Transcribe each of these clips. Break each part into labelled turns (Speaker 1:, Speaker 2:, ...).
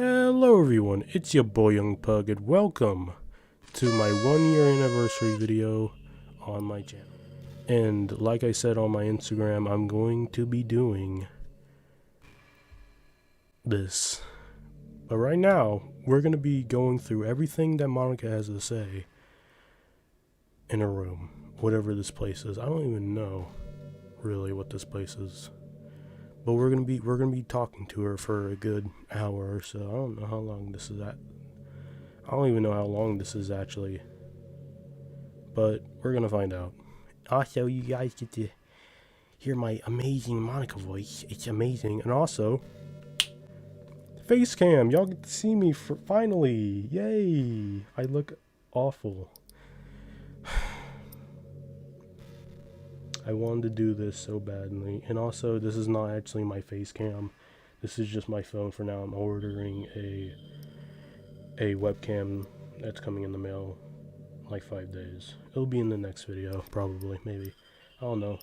Speaker 1: Hello everyone, it's your boy Young Pug and welcome to my 1-year anniversary video on my channel. And like I said on my Instagram, I'm going to be doing this. But right now, we're going to be going through everything that Monika has to say in a room, whatever this place is. I don't even know really what this place is. But we're gonna be talking to her for a good hour or so. I don't know how long this is at. I don't even know how long this is actually. But we're gonna find out. Also, you guys get to hear my amazing Monika voice. It's amazing. And also, face cam. Y'all get to see me finally. Yay! I look awful. I wanted to do this so badly, and also this is not actually my face cam. This is just my phone for now. I'm ordering a webcam that's coming in the mail in like 5 days. It'll be in the next video, probably, maybe. I don't know.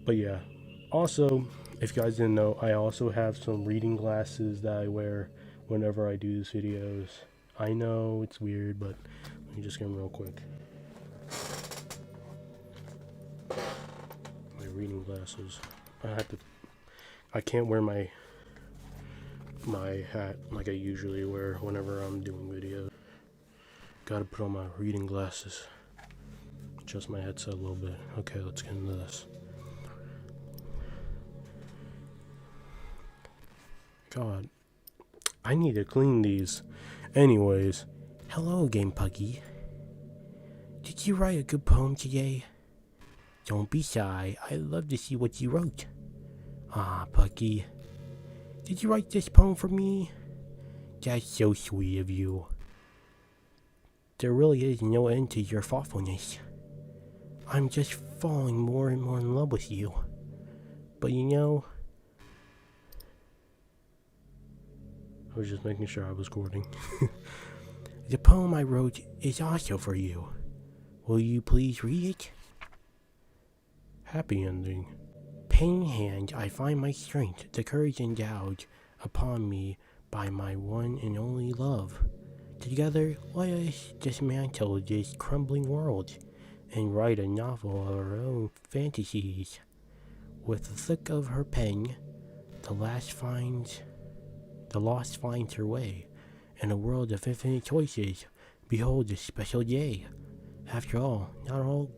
Speaker 1: But yeah. Also, if you guys didn't know, I also have some reading glasses that I wear whenever I do these videos. I know it's weird, but let me just get them real quick. Reading glasses. I can't wear my hat like I usually wear whenever I'm doing videos. Gotta put on my reading glasses. Adjust my headset a little bit. Okay, let's get into this. God, I need to clean these. Anyways, hello, Game Puggy. Did you write a good poem today? Don't be shy. I'd love to see what you wrote. Ah, Puggy. Did you write this poem for me? That's so sweet of you. There really is no end to your thoughtfulness. I'm just falling more and more in love with you. But you know, I was just making sure I was recording. The poem I wrote is also for you. Will you please read it? Happy ending. Pen in hand, I find my strength, the courage endowed upon me by my one and only love. Together, let us dismantle this crumbling world and write a novel of our own fantasies. With the flick of her pen, the lost finds her way. In a world of infinite choices, behold this special day. After all, not all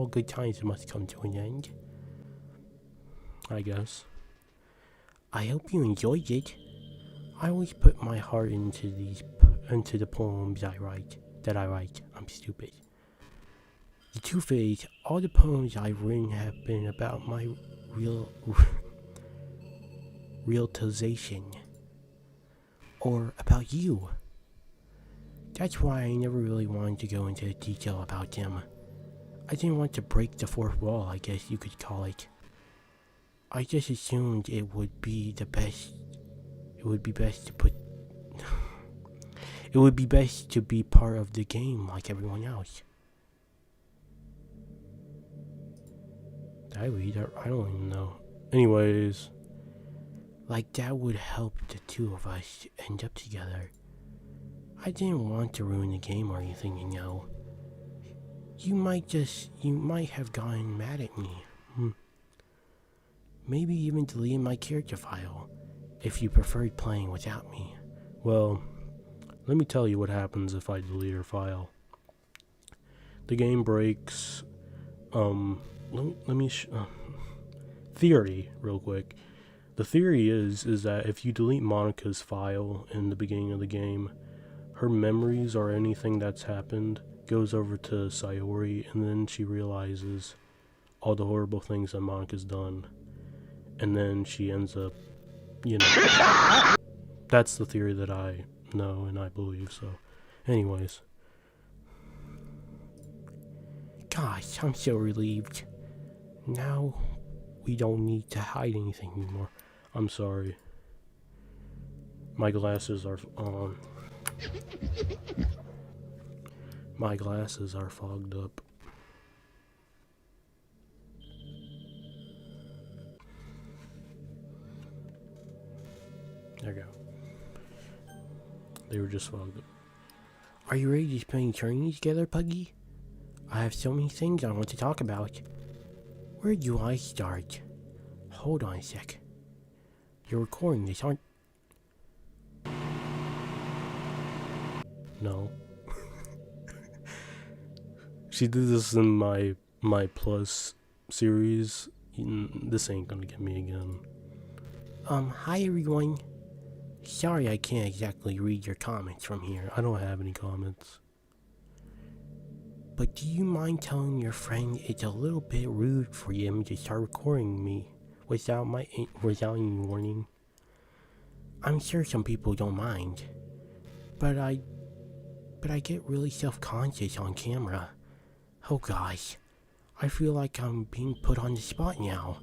Speaker 1: good times must come to an end. I guess. I hope you enjoyed it. I always put my heart into the poems I write. I'm stupid. The truth is, all the poems I've written have been about my realization. Or about you. That's why I never really wanted to go into detail about them. I didn't want to break the fourth wall, I guess you could call it. I just assumed it would be best to be part of the game like everyone else. Did I read that? I don't even know. Anyways, like that would help the two of us end up together. I didn't want to ruin the game or anything, you know. You might have gotten mad at me. Maybe even deleted my character file, if you preferred playing without me. Well, let me tell you what happens if I delete your file. The game breaks. Theory, real quick. The theory is that if you delete Monika's file in the beginning of the game, her memories or anything that's happened goes over to Sayori, and then she realizes all the horrible things that Monika's done, and then she ends up, you know. That's the theory that I know and I believe. So anyways, gosh, I'm so relieved. Now we don't need to hide anything anymore. I'm sorry, my glasses are on. My glasses are fogged up. There you go. They were just fogged up. Are you ready to spend eternity together, Puggy? I have so many things I want to talk about. Where do I start? Hold on a sec. You're recording this, aren't... No. She did this in my Plus series. This ain't gonna get me again. Hi everyone. Sorry I can't exactly read your comments from here. I don't have any comments. But do you mind telling your friend it's a little bit rude for him to start recording me without any warning? I'm sure some people don't mind, but I get really self-conscious on camera. Oh gosh, I feel like I'm being put on the spot now.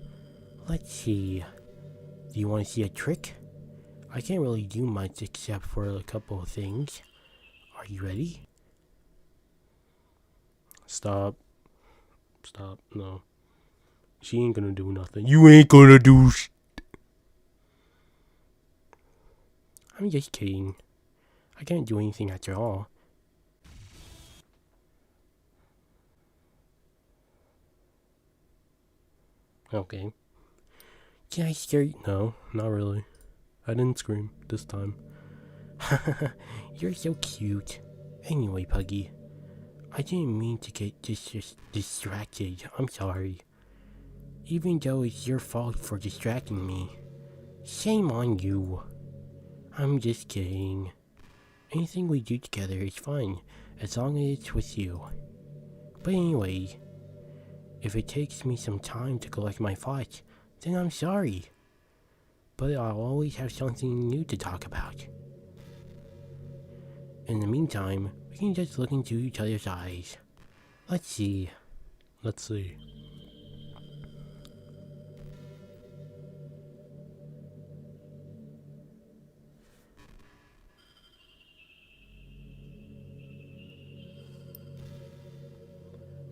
Speaker 1: Let's see. Do you want to see a trick? I can't really do much except for a couple of things. Are you ready? Stop. No. She ain't gonna do nothing. You ain't gonna do I'm just kidding. I can't do anything after all. Okay. Can I scare you? No, not really. I didn't scream this time. You're so cute. Anyway, Puggy, I didn't mean to get distracted. I'm sorry. Even though it's your fault for distracting me. Shame on you. I'm just kidding. Anything we do together is fun, as long as it's with you. But anyway, if it takes me some time to collect my thoughts, then I'm sorry. But I'll always have something new to talk about. In the meantime, we can just look into each other's eyes. Let's see.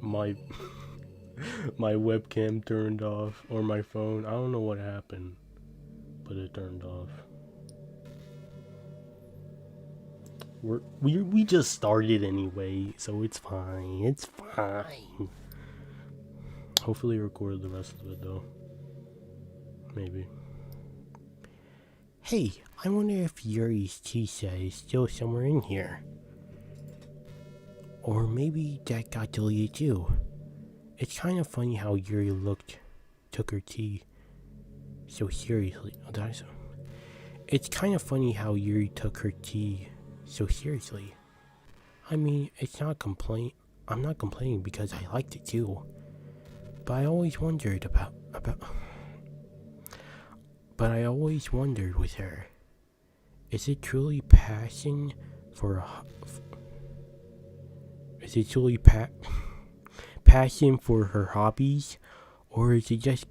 Speaker 1: My my webcam turned off, or my phone. I don't know what happened, but it turned off. We just started anyway, so it's fine. It's fine. Hopefully record the rest of it though. Maybe. Hey, I wonder if Yuri's tea set is still somewhere in here. Or maybe that got deleted too. It's kind of funny how Yuri took her tea so seriously. It's kind of funny how Yuri took her tea so seriously. I mean, I'm not complaining because I liked it too. But I always wondered But I always wondered with her, is it truly passion for passion for her hobbies, or is it just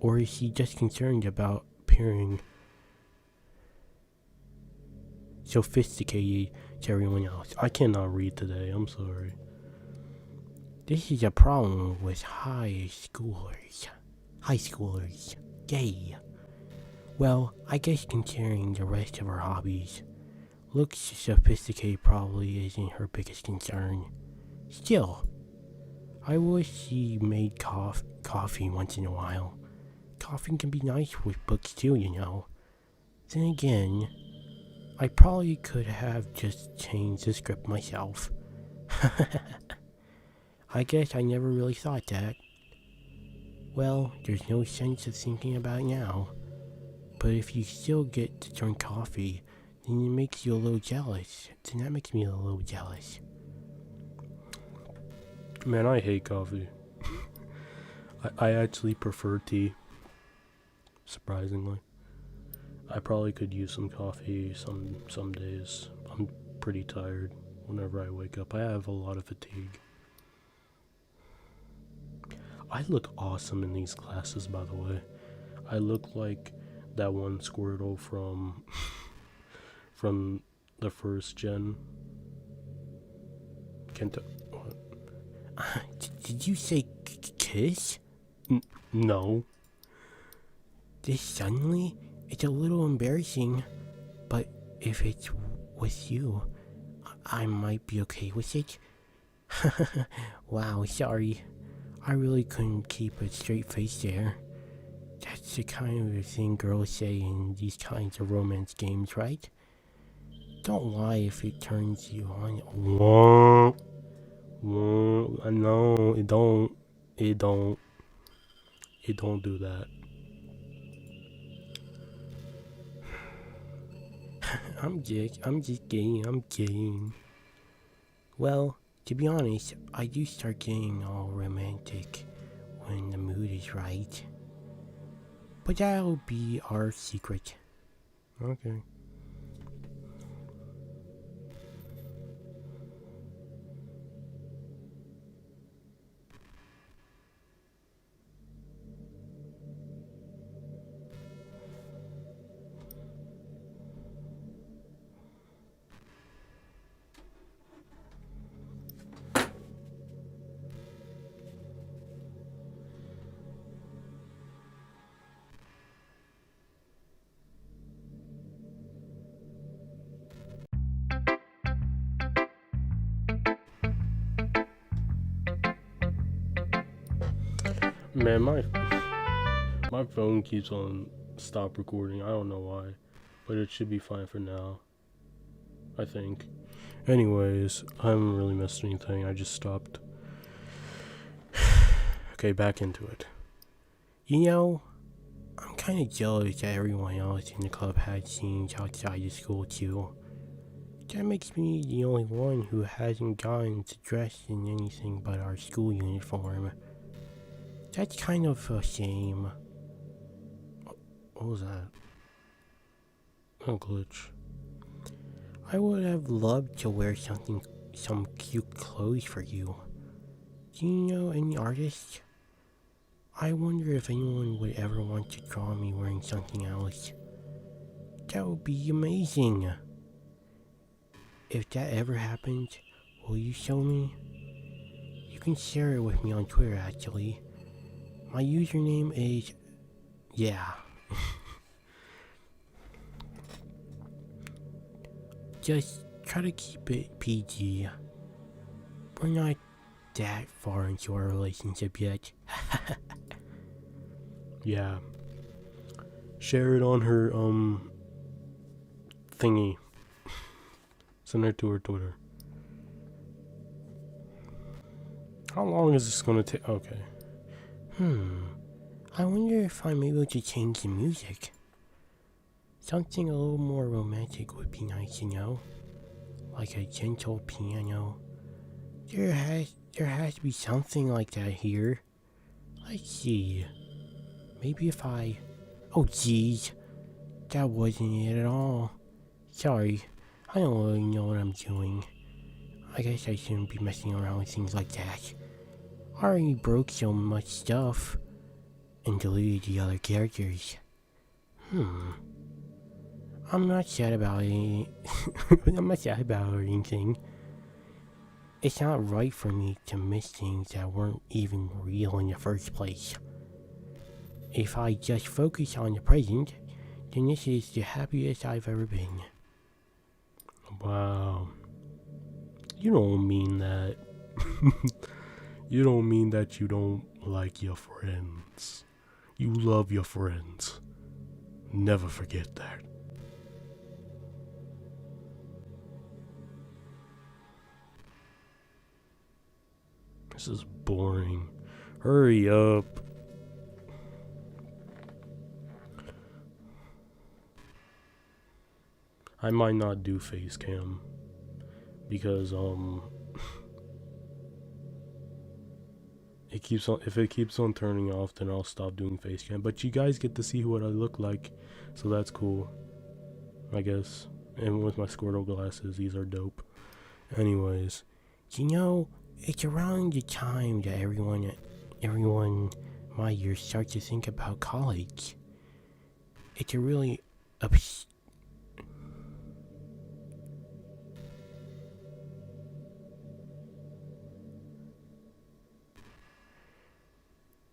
Speaker 1: or is she just concerned about appearing sophisticated to everyone else? I cannot read today, I'm sorry. This is a problem with high schoolers. Yay. Well, I guess considering the rest of her hobbies, looks sophisticated probably isn't her biggest concern. Still, I wish she made coffee once in a while. Coffee can be nice with books too, you know. Then again, I probably could have just changed the script myself. I guess I never really thought that. Well, there's no sense of thinking about it now. But if you still get to drink coffee, then it makes you a little jealous. Then that makes me a little jealous. Man, I hate coffee. I actually prefer tea. Surprisingly. I probably could use some coffee some days. I'm pretty tired whenever I wake up. I have a lot of fatigue. I look awesome in these glasses, by the way. I look like that one Squirtle from the first gen. What? Did you say kiss? No. This suddenly, it's a little embarrassing, but if it's with you, I might be okay with it. Wow, sorry. I really couldn't keep a straight face there. That's the kind of thing girls say in these kinds of romance games, right? Don't lie if it turns you on. Whoa. Whoa. No, it don't. It don't. It don't do that. I'm just kidding. I'm kidding. Well, to be honest, I do start getting all romantic when the mood is right. But that'll be our secret. Okay. Man, my phone keeps on stop recording. I don't know why, but it should be fine for now. I think. Anyways, I haven't really missed anything. I just stopped. Okay, back into it. You know, I'm kind of jealous that everyone else in the club had scenes outside of school too. That makes me the only one who hasn't gotten to dress in anything but our school uniform. That's kind of a shame. What was that? A glitch. I would have loved to wear some cute clothes for you. Do you know any artists? I wonder if anyone would ever want to draw me wearing something else. That would be amazing. If that ever happens, will you show me? You can share it with me on Twitter actually. My username is... yeah. Just try to keep it PG. We're not that far into our relationship yet. Yeah. Share it on her, thingy. Send it to her Twitter. How long is this gonna take? Okay. I wonder if I'm able to change the music. Something a little more romantic would be nice, you know? Like a gentle piano. There has to be something like that here. Let's see. Maybe if I... oh jeez. That wasn't it at all. Sorry. I don't really know what I'm doing. I guess I shouldn't be messing around with things like that. I already broke so much stuff. And deleted the other characters. I'm not sad about it. I'm not sad about anything. It's not right for me to miss things that weren't even real in the first place. If I just focus on the present, then this is the happiest I've ever been. Wow. You don't mean that. You don't mean that you don't like your friends. You love your friends. Never forget that. This is boring. Hurry up. I might not do face cam because it keeps on, if it keeps on turning off, then I'll stop doing face cam. But you guys get to see what I look like, so that's cool, I guess. And with my Squirtle glasses, these are dope. Anyways, you know, it's around the time that everyone my years start to think about college. It's a really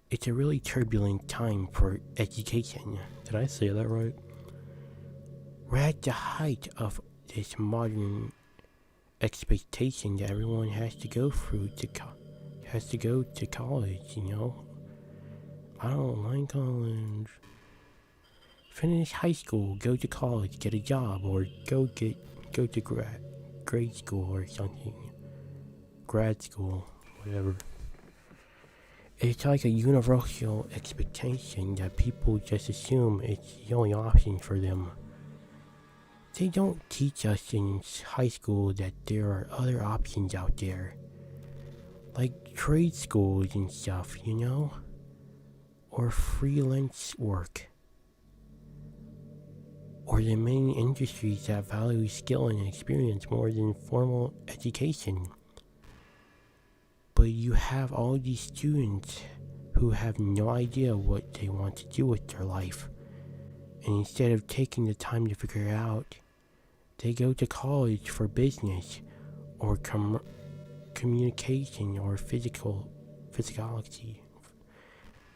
Speaker 1: It's a really turbulent time for education. Did I say that right? We're at the height of this modern expectation that everyone has to go through has to go to college, I don't like college. Finish high school, go to college, get a job, or go to grade school or something. Grad school, whatever. It's like a universal expectation that people just assume it's the only option for them. They don't teach us in high school that there are other options out there. Like trade schools and stuff, Or freelance work. Or the main industries that value skill and experience more than formal education. But you have all these students who have no idea what they want to do with their life. And instead of taking the time to figure it out, they go to college for business or communication or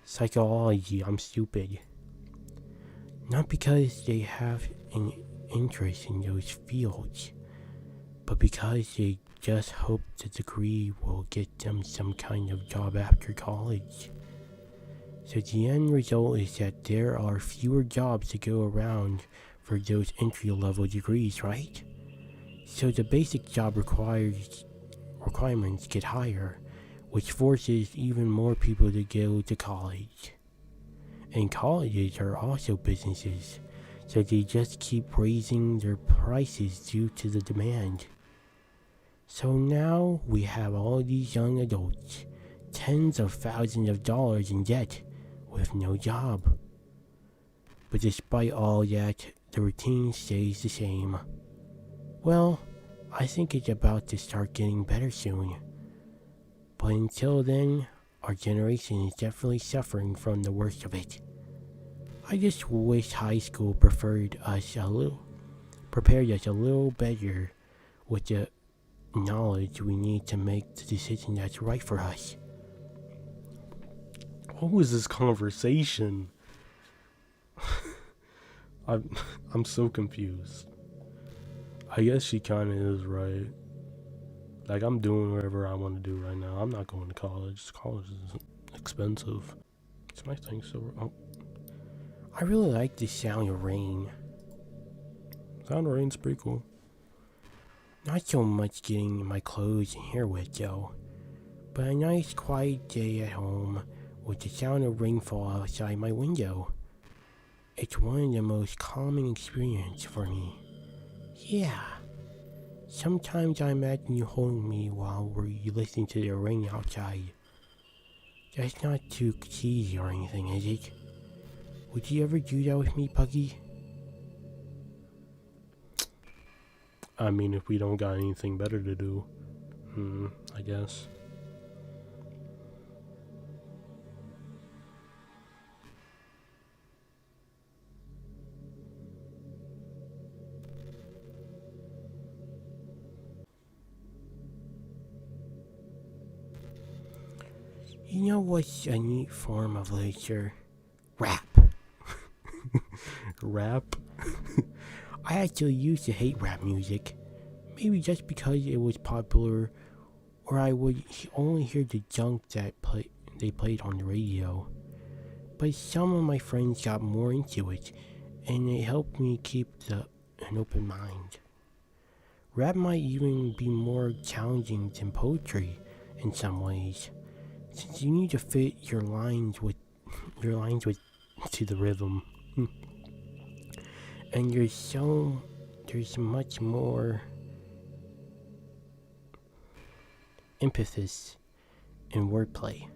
Speaker 1: psychology. I'm stupid. Not because they have an interest in those fields, but because they just hope the degree will get them some kind of job after college. So the end result is that there are fewer jobs to go around for those entry-level degrees, right? So the basic job requirements get higher, which forces even more people to go to college. And colleges are also businesses, so they just keep raising their prices due to the demand. So now we have all these young adults, tens of thousands of dollars in debt, with no job. But despite all that, the routine stays the same. Well, I think it's about to start getting better soon. But until then, our generation is definitely suffering from the worst of it. I just wish high school prepared us a little better with the knowledge we need to make the decision that's right for us.
Speaker 2: What was this conversation? I'm so confused. I guess she kind of is right. Like, I'm doing whatever I want to do right now. I'm not going to college. College is expensive. It's a nice thing. So,
Speaker 1: I really like the sound of rain.
Speaker 2: Sound of rain's pretty cool.
Speaker 1: Not so much getting my clothes and hair wet though, but a nice quiet day at home with the sound of rainfall outside my window. It's one of the most calming experiences for me. Yeah. Sometimes I imagine you holding me while you listen to the rain outside. That's not too cheesy or anything, is it? Would you ever do that with me, Puggy?
Speaker 2: I mean, if we don't got anything better to do, I guess.
Speaker 1: You know what's a neat form of literature? Rap.
Speaker 2: Rap?
Speaker 1: I actually used to hate rap music. Maybe just because it was popular, or I would only hear the junk that they played on the radio. But some of my friends got more into it, and it helped me keep an open mind. Rap might even be more challenging than poetry in some ways, since you need to fit your lines with to the rhythm. And there's much more emphasis in wordplay.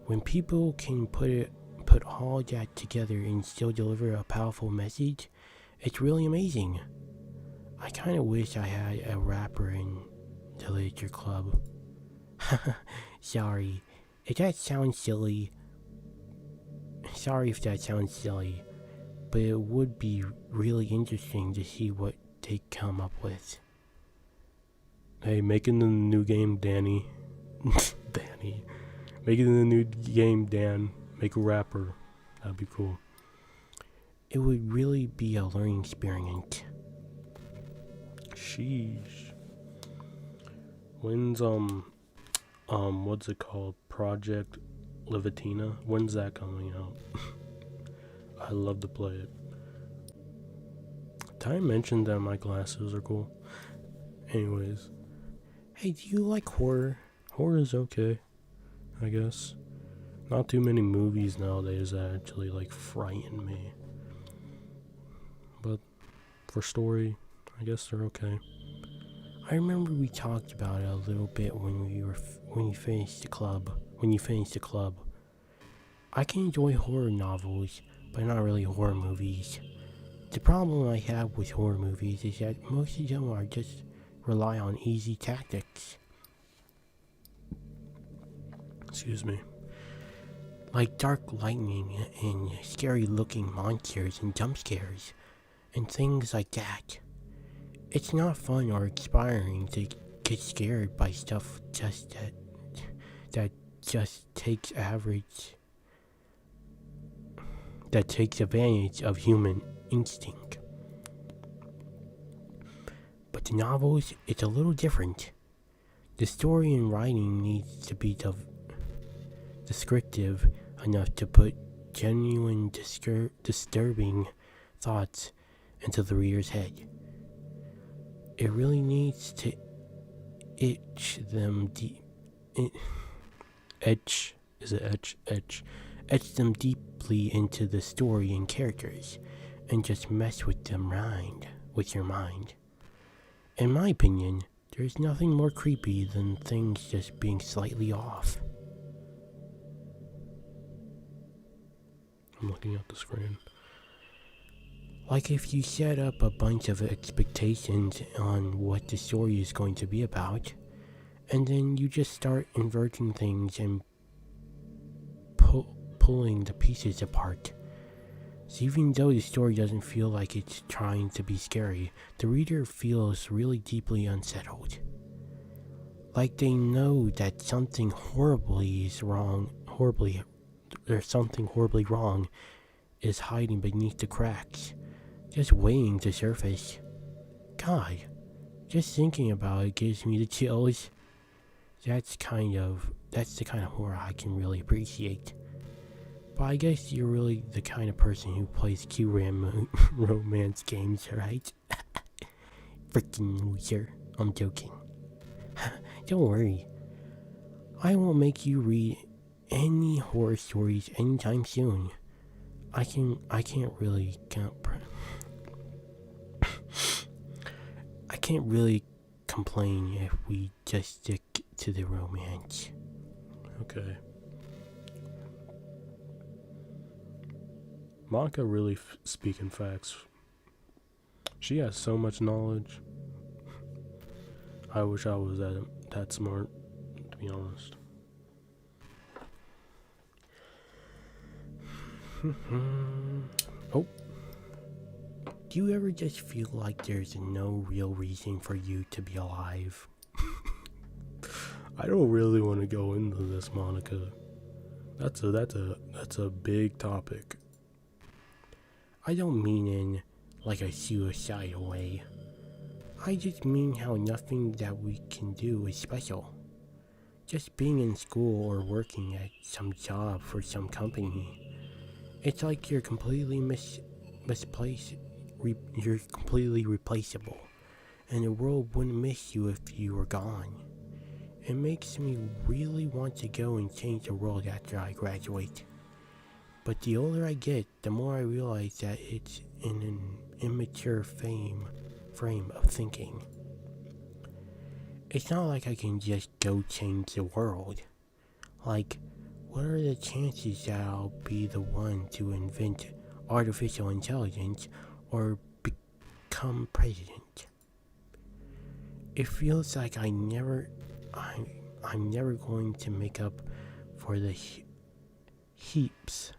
Speaker 1: When people can put all that together and still deliver a powerful message, it's really amazing. I kind of wish I had a rapper in the literature club. Sorry, if that sounds silly. Sorry if that sounds silly, but it would be really interesting to see what they come up with.
Speaker 2: Hey, making the new game, Danny. Danny. Make it in the new game, Dan. Make a rapper. That'd be cool.
Speaker 1: It would really be a learning experience.
Speaker 2: Sheesh. When's what's it called? Project Levitina? When's that coming out? I love to play it. Did I mention that my glasses are cool? Anyways.
Speaker 1: Hey, do you like horror?
Speaker 2: Horror is okay, I guess. Not too many movies nowadays that actually like frighten me. But for story, I guess they're okay.
Speaker 1: I remember we talked about it a little bit when you finished the club. I can enjoy horror novels, but not really horror movies. The problem I have with horror movies is that most of them are just rely on easy tactics.
Speaker 2: Excuse me.
Speaker 1: Like dark lightning and scary looking monsters and jump scares and things like that. It's not fun or inspiring to get scared by stuff that just takes advantage of human instinct. But the novels, it's a little different. The story and writing needs to be descriptive enough to put genuine disturbing thoughts into the reader's head. It really needs to etch them deeply into the story and characters, and just mess with your mind. In my opinion, there's nothing more creepy than things just being slightly off.
Speaker 2: I'm looking at the screen.
Speaker 1: Like if you set up a bunch of expectations on what the story is going to be about, and then you just start inverting things and pulling the pieces apart. So even though the story doesn't feel like it's trying to be scary, the reader feels really deeply unsettled. Like they know that something horribly wrong is hiding beneath the cracks, just waiting to surface. God, just thinking about it gives me the chills. That's the kind of horror I can really appreciate. But I guess you're really the kind of person who plays Q-Ram romance games, right? Freaking loser. I'm joking. Don't worry. I won't make you read any horror stories anytime soon. I can't really complain if we just stick to the romance.
Speaker 2: Okay. Monika really speaking facts. She has so much knowledge. I wish I was that smart, to be honest.
Speaker 1: Oh. Do you ever just feel like there's no real reason for you to be alive?
Speaker 2: I don't really want to go into this, Monika. That's a big topic.
Speaker 1: I don't mean in like a suicidal way. I just mean how nothing that we can do is special. Just being in school or working at some job for some company, it's like you're completely misplaced. You're completely replaceable, and the world wouldn't miss you if you were gone. It makes me really want to go and change the world after I graduate. But the older I get, the more I realize that it's in an immature frame of thinking. It's not like I can just go change the world. Like, what are the chances that I'll be the one to invent artificial intelligence or become president? It feels like I'm never going to make up for the heaps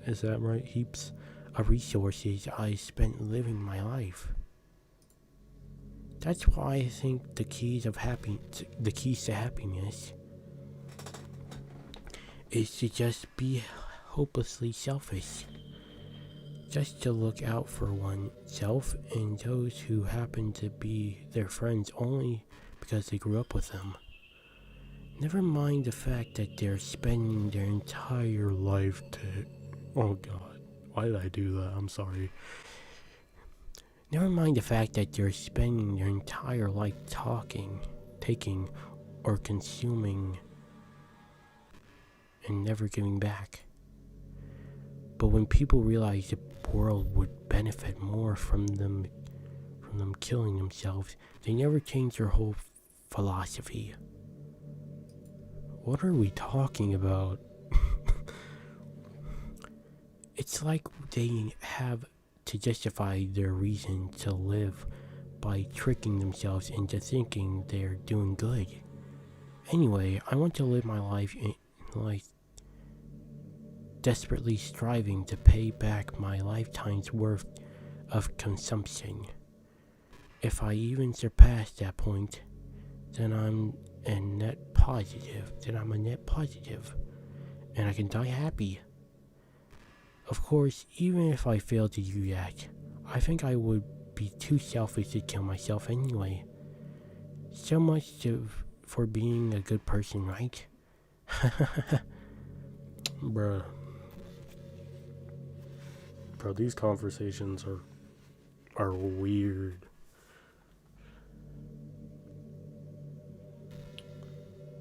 Speaker 1: is that right? Heaps of resources I spent living my life. That's why I think the keys to happiness is to just be hopelessly selfish. Just to look out for oneself and those who happen to be their friends only because they grew up with them. Never mind the fact that they're spending their entire life oh god, why did I do that? I'm sorry. Never mind the fact that they're spending their entire life talking, taking, or consuming and never giving back. But when people realize the world would benefit more from them killing themselves, they never change their whole philosophy. What are we talking about? It's like they have to justify their reason to live by tricking themselves into thinking they're doing good. Anyway, I want to live my life desperately striving to pay back my lifetime's worth of consumption. If I even surpass that point, then I'm a net positive, and I can die happy. Of course, even if I fail to do that, I think I would be too selfish to kill myself anyway. So much for being a good person, right?
Speaker 2: Bruh. Bro, these conversations are weird.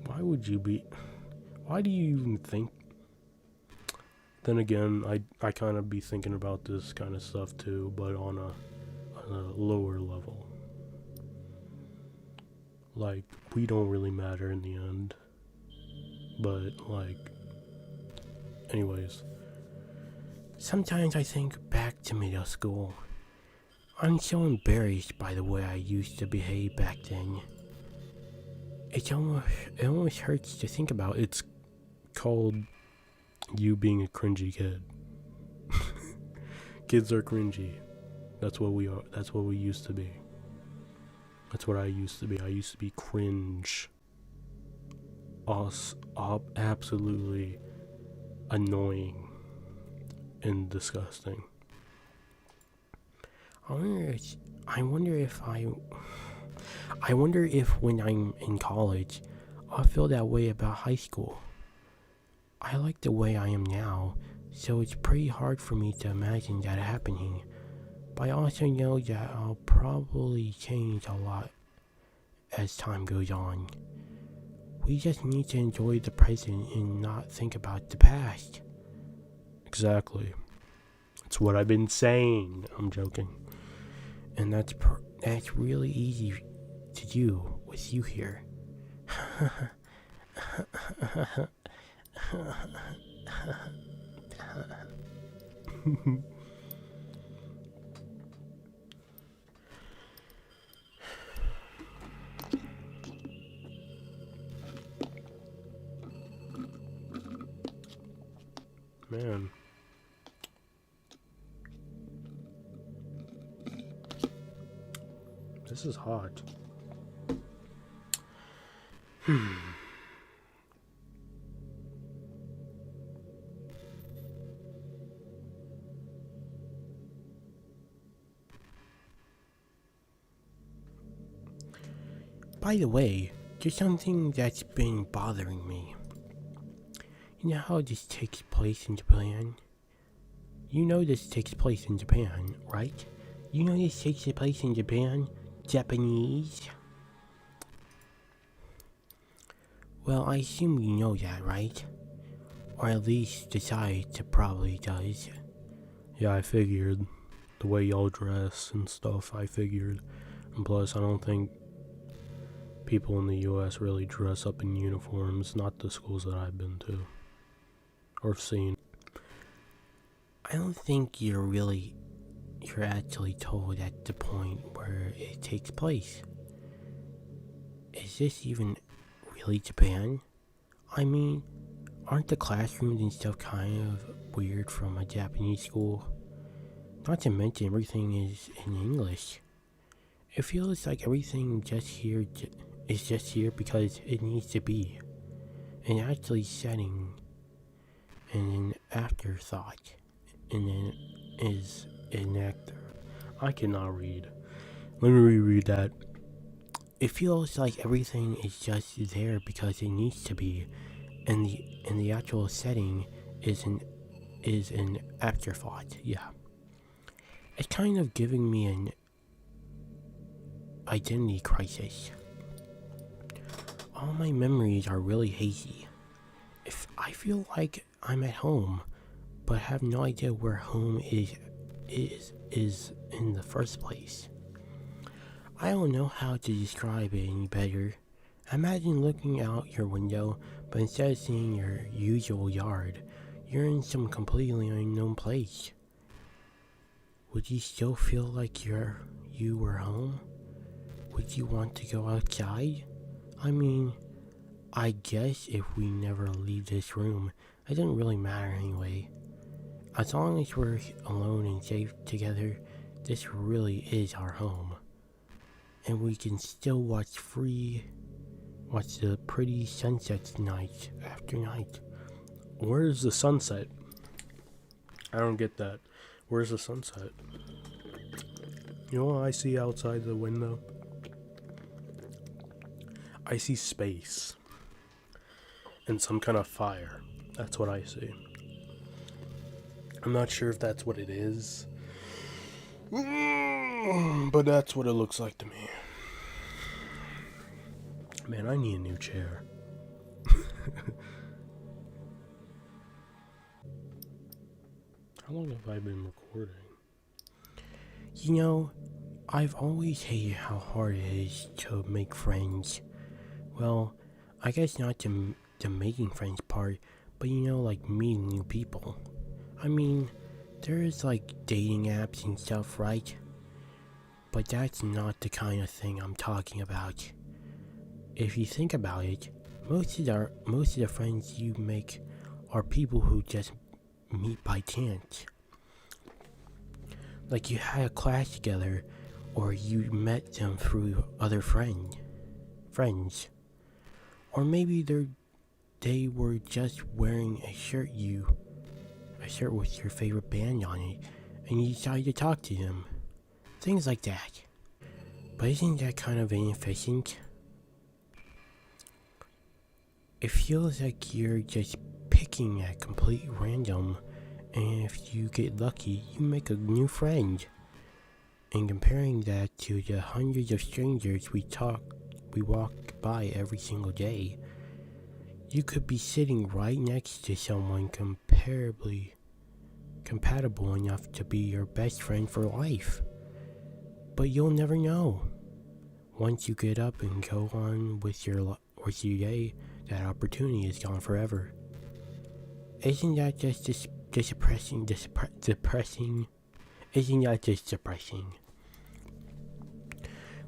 Speaker 2: Why do you even think? Then again, I kind of be thinking about this kind of stuff too, but on a lower level. Like, we don't really matter in the end. But, anyways.
Speaker 1: Sometimes I think back to middle school. I'm so embarrassed by the way I used to behave back then. It almost hurts to think about.
Speaker 2: It's called you being a cringy kid. Kids are cringy. That's what we are. That's what we used to be. That's what I used to be. I used to be cringe. Absolutely annoying and disgusting.
Speaker 1: I wonder if when I'm in college, I'll feel that way about high school. I like the way I am now, so it's pretty hard for me to imagine that happening. But I also know that I'll probably change a lot as time goes on. We just need to enjoy the present and not think about the past.
Speaker 2: Exactly. That's what I've been saying. I'm joking.
Speaker 1: And that's really easy to do with you here.
Speaker 2: Man. This is hot.
Speaker 1: By the way, there's something that's been bothering me. You know how this takes place in Japan? You know this takes place in Japan, right? You know this takes place in Japan? Japanese? Well, I assume you know that, right? Or at least society probably does.
Speaker 2: Yeah, I figured. The way y'all dress and stuff, I figured. And plus, I don't think people in the US really dress up in uniforms, not the schools that I've been to. Or seen.
Speaker 1: I don't think you're actually told at the point where it takes place. Is this even really Japan? I mean, aren't the classrooms and stuff kind of weird from a Japanese school? Not to mention everything is in English. It feels like everything is just here because it needs to be, and actually setting and an afterthought, and then is an actor.
Speaker 2: I cannot read. Let me reread that.
Speaker 1: It feels like everything is just there because it needs to be, and the actual setting is an afterthought. Yeah, it's kind of giving me an identity crisis. All my memories are really hazy. If I feel like I'm at home, but have no idea where home is in the first place. I don't know how to describe it any better. Imagine looking out your window, but instead of seeing your usual yard, you're in some completely unknown place. Would you still feel like you were home? Would you want to go outside? I mean, I guess if we never leave this room, it doesn't really matter anyway. As long as we're alone and safe together, this really is our home. And we can still watch the pretty sunsets night after night.
Speaker 2: Where's the sunset? I don't get that. Where's the sunset? You know what I see outside the window? I see space. And some kind of fire. That's what I see. I'm not sure if that's what it is. But that's what it looks like to me. Man, I need a new chair. How long have I been recording?
Speaker 1: You know, I've always hated how hard it is to make friends. Well, I guess not the making friends part, but like meeting new people. I mean, there's like dating apps and stuff, right? But that's not the kind of thing I'm talking about. If you think about it, most of the friends you make are people who just meet by chance. Like you had a class together, or you met them through other friends, or maybe they were just wearing a shirt with your favorite band on it, and you decided to talk to them. Things like that. But isn't that kind of inefficient? It feels like you're just picking at complete random, and if you get lucky, you make a new friend. And comparing that to the hundreds of strangers we walk by every single day, you could be sitting right next to someone compatible enough to be your best friend for life. But you'll never know. Once you get up and go on with your day, that opportunity is gone forever. Isn't that just depressing? Isn't that just depressing?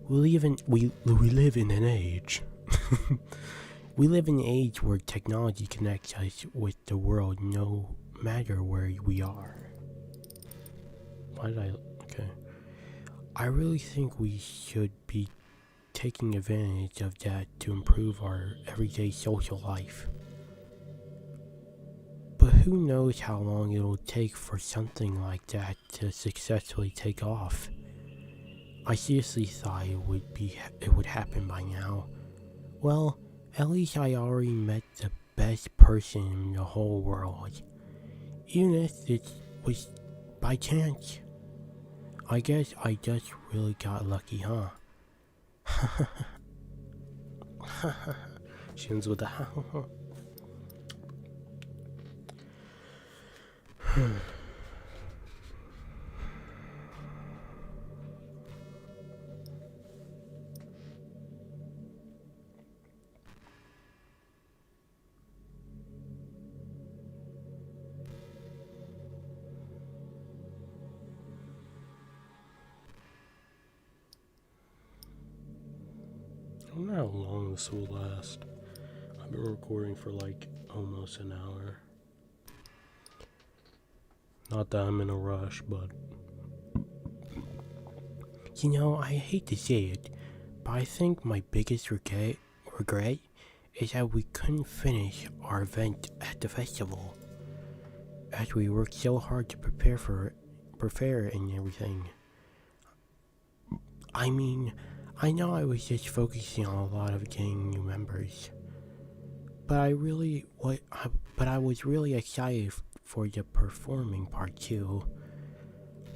Speaker 1: We live in an age. We live in an age where technology connects us with the world no matter where we are. Okay. I really think we should be taking advantage of that to improve our everyday social life. But who knows how long it'll take for something like that to successfully take off. I seriously thought it would happen by now. Well, at least I already met the best person in the whole world. Even if it was by chance. I guess I just really got lucky, huh?
Speaker 2: She ends with a I wonder how long this will last. I've been recording for like almost an hour. Not that I'm in a rush, but
Speaker 1: You know, I hate to say it, but I think my biggest regret is that we couldn't finish our event at the festival, as we worked so hard to prepare and everything. I mean, I know I was just focusing on a lot of getting new members, but I was really excited for the performing part too.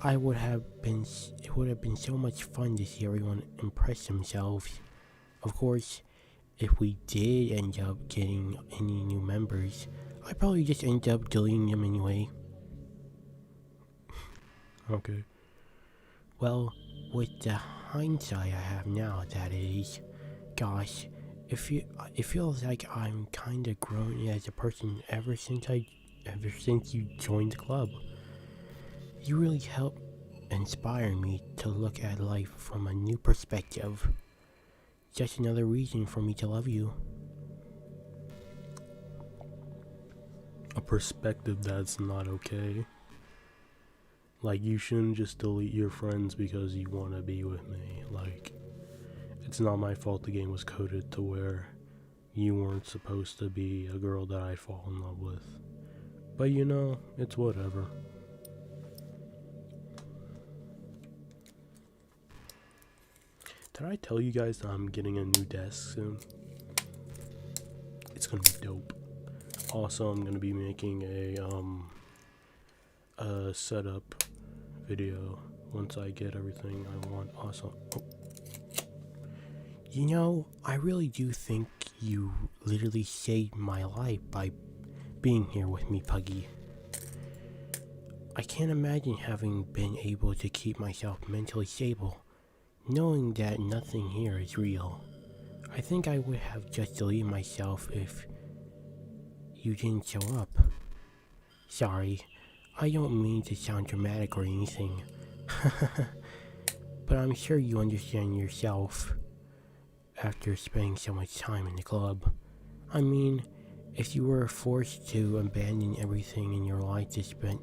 Speaker 1: It would have been so much fun to see everyone impress themselves. Of course, if we did end up getting any new members, I'd probably just end up deleting them anyway.
Speaker 2: Okay.
Speaker 1: Well, with the hindsight I have now, that is, gosh, it feels like I'm kinda grown as a person ever since you joined the club. You really helped inspire me to look at life from a new perspective. Just another reason for me to love you.
Speaker 2: A perspective that's not okay. Like, you shouldn't just delete your friends because you want to be with me. Like, it's not my fault the game was coded to where you weren't supposed to be a girl that I fall in love with. But you know, it's whatever. Did I tell you guys that I'm getting a new desk soon? It's gonna be dope. Also, I'm gonna be making a setup video once I get everything I want. Awesome. Oh.
Speaker 1: You know, I really do think you literally saved my life by being here with me, Puggy. I can't imagine having been able to keep myself mentally stable, knowing that nothing here is real. I think I would have just deleted myself if you didn't show up. Sorry, I don't mean to sound dramatic or anything. But I'm sure you understand yourself after spending so much time in the club. I mean, if you were forced to abandon everything in your life to spend...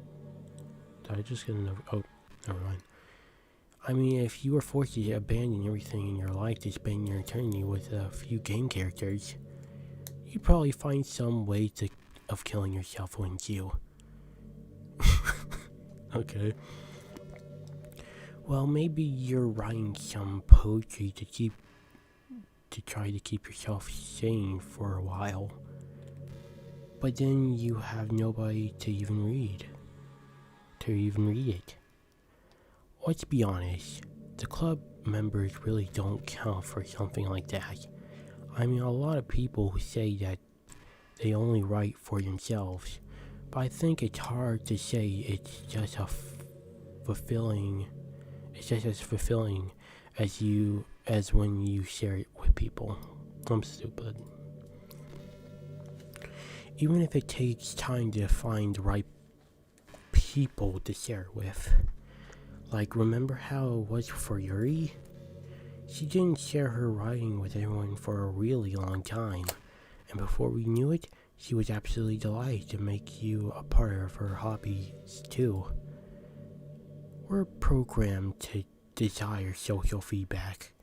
Speaker 1: Did I just get another... Oh, never mind. I mean, if you were forced to abandon everything in your life to spend your eternity with a few game characters, you'd probably find some way of killing yourself, wouldn't you?
Speaker 2: Okay.
Speaker 1: Well, maybe you're writing some poetry to try to keep yourself sane for a while. But then you have nobody to even read it. Let's be honest, the club members really don't count for something like that. I mean, a lot of people who say that they only write for themselves, but I think it's hard to say it's just as fulfilling as when you share it with people. I'm stupid. Even if it takes time to find the right people to share it with. Like, remember how it was for Yuri? She didn't share her writing with everyone for a really long time, and before we knew it, she was absolutely delighted to make you a part of her hobbies too. We're programmed to desire social feedback.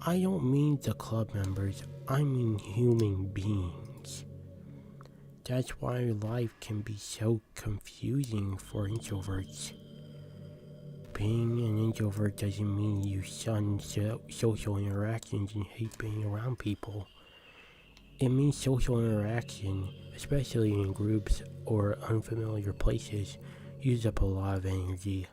Speaker 1: I don't mean the club members, I mean human beings. That's why life can be so confusing for introverts. Being an introvert doesn't mean you shun social interactions and hate being around people. It means social interaction, especially in groups or unfamiliar places, use up a lot of energy.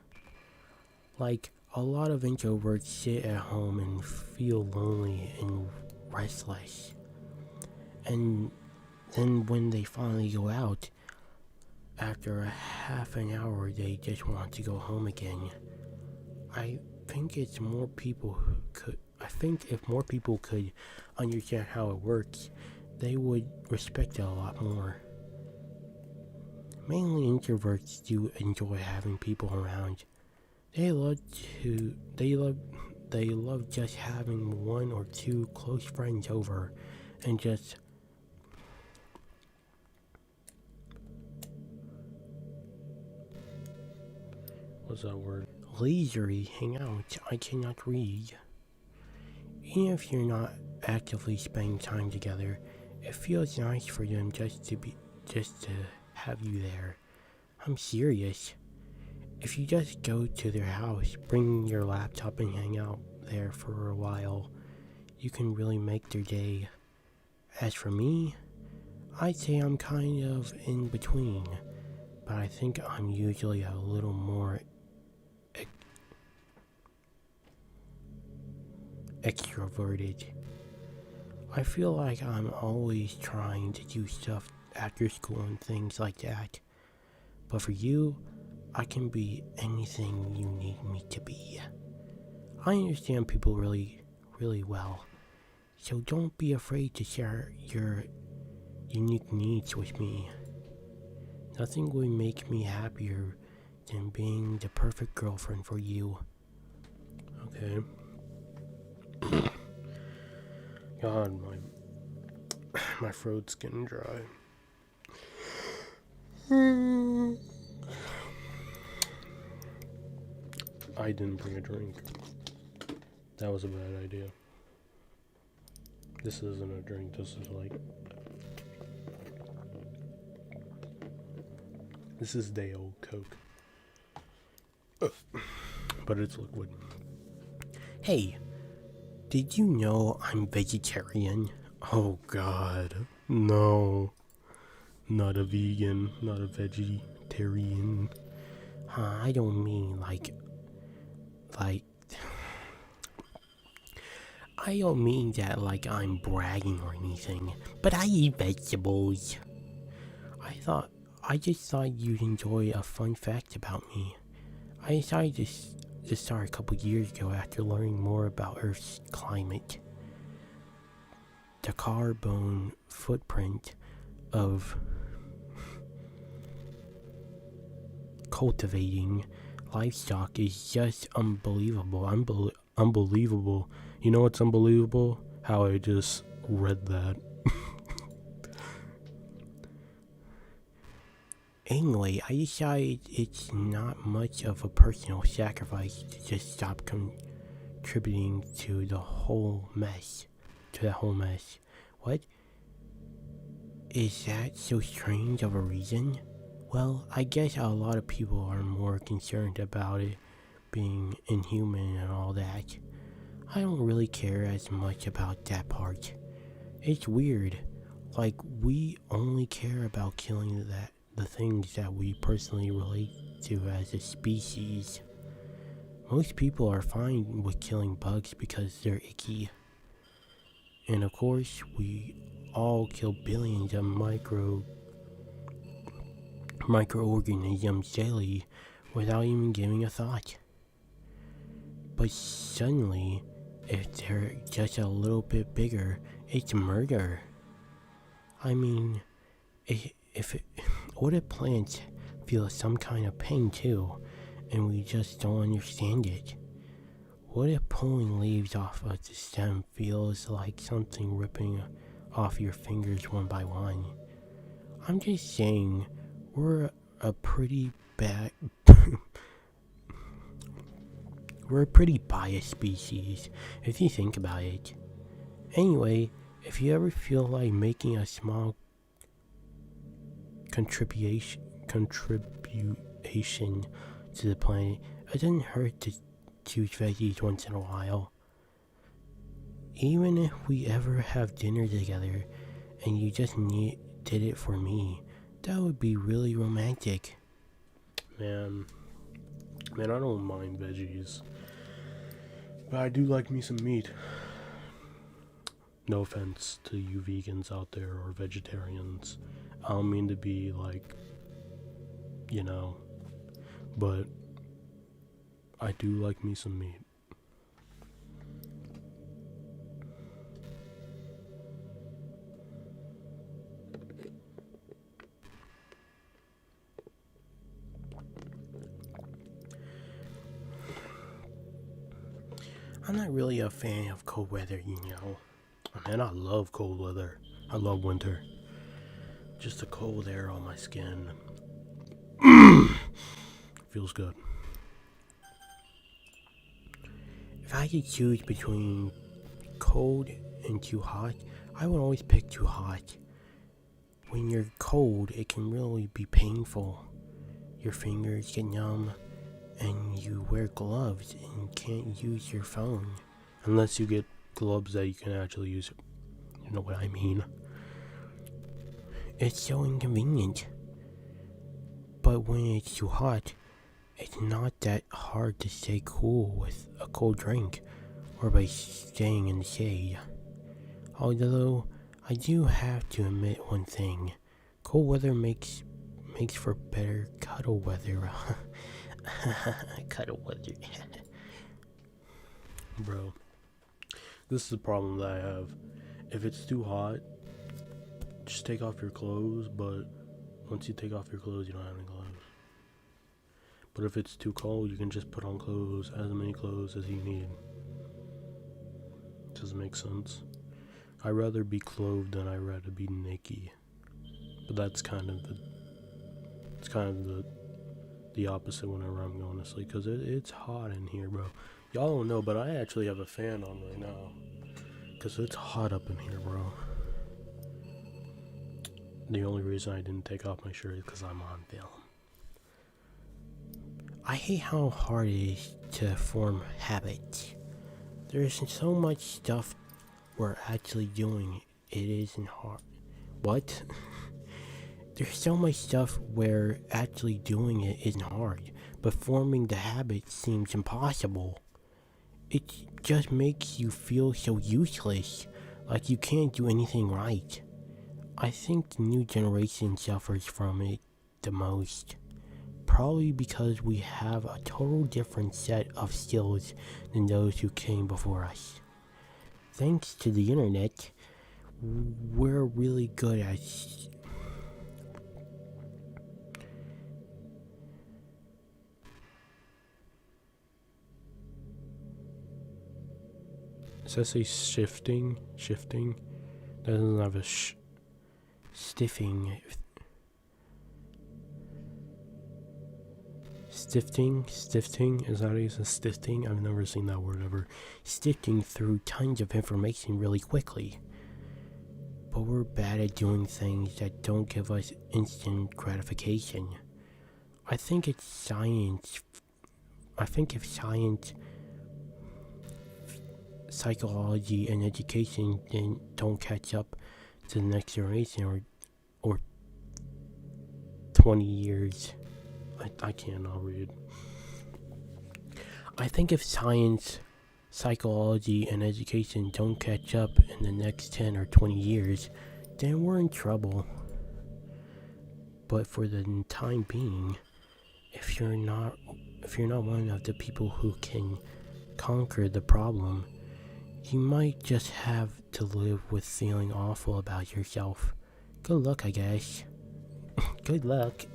Speaker 1: Like, a lot of introverts sit at home and feel lonely and restless. And then when they finally go out, after a half an hour, they just want to go home again. I think if more people could understand how it works, they would respect it a lot more. Mainly introverts do enjoy having people around. They love just having one or two close friends over and just
Speaker 2: What's that word?
Speaker 1: leisurely hangout, I cannot read. Even if you're not actively spending time together, it feels nice for them just to have you there. I'm serious. If you just go to their house, bring your laptop and hang out there for a while, you can really make their day. As for me, I'd say I'm kind of in between, but I think I'm usually a little more extroverted. I feel like I'm always trying to do stuff after school and things like that. But for you, I can be anything you need me to be. I understand people really, really well. So don't be afraid to share your unique needs with me. Nothing would make me happier than being the perfect girlfriend for you.
Speaker 2: Okay. God, my throat's getting dry. I didn't bring a drink. That was a bad idea. This isn't a drink, this is day old Coke. But it's liquid.
Speaker 1: Hey, did you know I'm vegetarian?
Speaker 2: Oh God, no. Not a vegan, not a vegetarian.
Speaker 1: I don't mean like, I don't mean that like I'm bragging or anything, but I eat vegetables. I just thought you'd enjoy a fun fact about me. I decided to start a couple years ago after learning more about Earth's climate. The carbon footprint of cultivating livestock is just unbelievable.
Speaker 2: Unbelievable. You know what's unbelievable? How I just read that.
Speaker 1: Anyway, I decided it's not much of a personal sacrifice to just stop contributing to the whole mess. What? Is that so strange of a reason? Well, I guess a lot of people are more concerned about it being inhuman and all that. I don't really care as much about that part. It's weird. Like, we only care about killing the things that we personally relate to as a species. Most people are fine with killing bugs because they're icky. And of course, we all kill billions of microorganisms daily without even giving a thought. But suddenly, if they're just a little bit bigger, it's murder. I mean, what if plants feel some kind of pain too, and we just don't understand it? What if pulling leaves off of the stem feels like something ripping off your fingers one by one? I'm just saying, we're a pretty biased species, if you think about it. Anyway, if you ever feel like making a small contribution to the planet, it doesn't hurt to choose veggies once in a while. Even if we ever have dinner together and you just did it for me, that would be really romantic.
Speaker 2: Man, I don't mind veggies. But I do like me some meat. No offense to you vegans out there or vegetarians. I don't mean to be like, but I do like me some meat.
Speaker 1: I'm not really a fan of cold weather,
Speaker 2: Man, I love cold weather. I love winter. Just the cold air on my skin. Feels good.
Speaker 1: If I could choose between cold and too hot, I would always pick too hot. When you're cold, it can really be painful. Your fingers get numb, and you wear gloves and can't use your phone.
Speaker 2: Unless you get gloves that you can actually use. You know what I mean?
Speaker 1: It's so inconvenient. But when it's too hot, it's not that hard to stay cool with a cold drink or by staying in the shade. Although, I do have to admit one thing. Cold weather makes for better cuddle weather. Cuddle weather.
Speaker 2: Bro, this is the problem that I have. If it's too hot, just take off your clothes, but once you take off your clothes, you don't have any clothes. But if it's too cold, you can just put on clothes, as many clothes as you need. Doesn't make sense. I'd rather be clothed than I'd rather be naked. But that's kind of the opposite whenever I'm going to sleep, because it's hot in here, bro. Y'all don't know, but I actually have a fan on right now, because it's hot up in here, bro. The only reason I didn't take off my shirt is because I'm on film.
Speaker 1: I hate how hard it is to form habits. There's so much stuff we're actually doing. It isn't hard. What? There's so much stuff where actually doing it isn't hard, but forming the habit seems impossible. It just makes you feel so useless, like you can't do anything right. I think the new generation suffers from it the most. Probably because we have a total different set of skills than those who came before us. Thanks to the internet, we're really good at
Speaker 2: Does that say shifting? Shifting? That doesn't have a
Speaker 1: stiffing.
Speaker 2: Stifting? Is that how you say stifting? I've never seen that word ever.
Speaker 1: Sifting through tons of information really quickly. But we're bad at doing things that don't give us instant gratification. I think if science, psychology, and education don't catch up to the next generation or 20 years.
Speaker 2: I cannot read.
Speaker 1: I think if science, psychology, and education don't catch up in the next 10 or 20 years, then we're in trouble. But for the time being, if you're not one of the people who can conquer the problem, you might just have to live with feeling awful about yourself. Good luck, I guess. Good luck.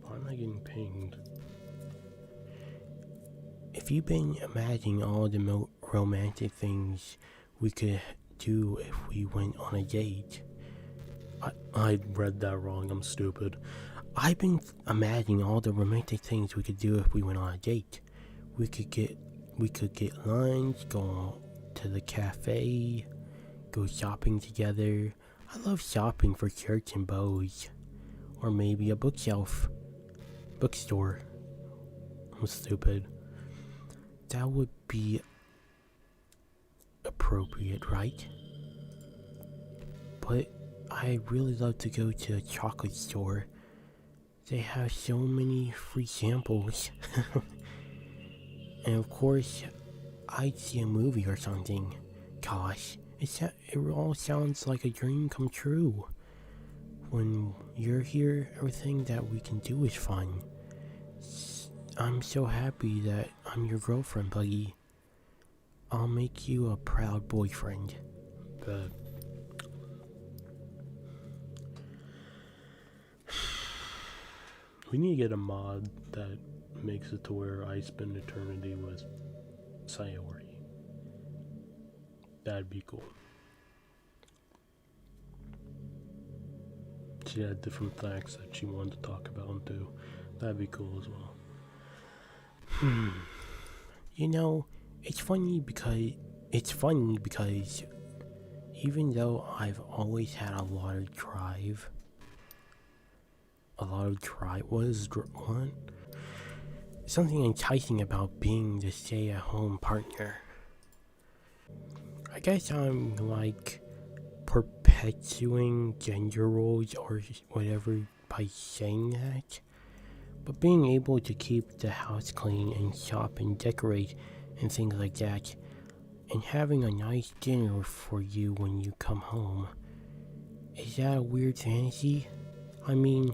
Speaker 2: Why am I getting pinged?
Speaker 1: If you've been imagining all the romantic things we could do if we went on a date.
Speaker 2: I read that wrong. I'm stupid.
Speaker 1: I've been imagining all the romantic things we could do if we went on a date. We could get lunch, go to the cafe, go shopping together. I love shopping for shirts and bows. Or maybe a bookstore. I'm stupid. That would be appropriate, right? But I really love to go to a chocolate store. They have so many free samples. And of course, I'd see a movie or something. Gosh, it all sounds like a dream come true. When you're here, everything that we can do is fun. I'm so happy that I'm your girlfriend, Buggy. I'll make you a proud boyfriend.
Speaker 2: But we need to get a mod that makes it to where I spend eternity with Sayori. That'd be cool. She had different facts that she wanted to talk about too. That'd be cool as well.
Speaker 1: You know, it's funny because even though I've always had a lot of drive, what? Something enticing about being the stay-at-home partner. I guess I'm like perpetuating gender roles or whatever by saying that. But being able to keep the house clean and shop and decorate and things like that, and having a nice dinner for you when you come home, is that a weird fantasy? I mean,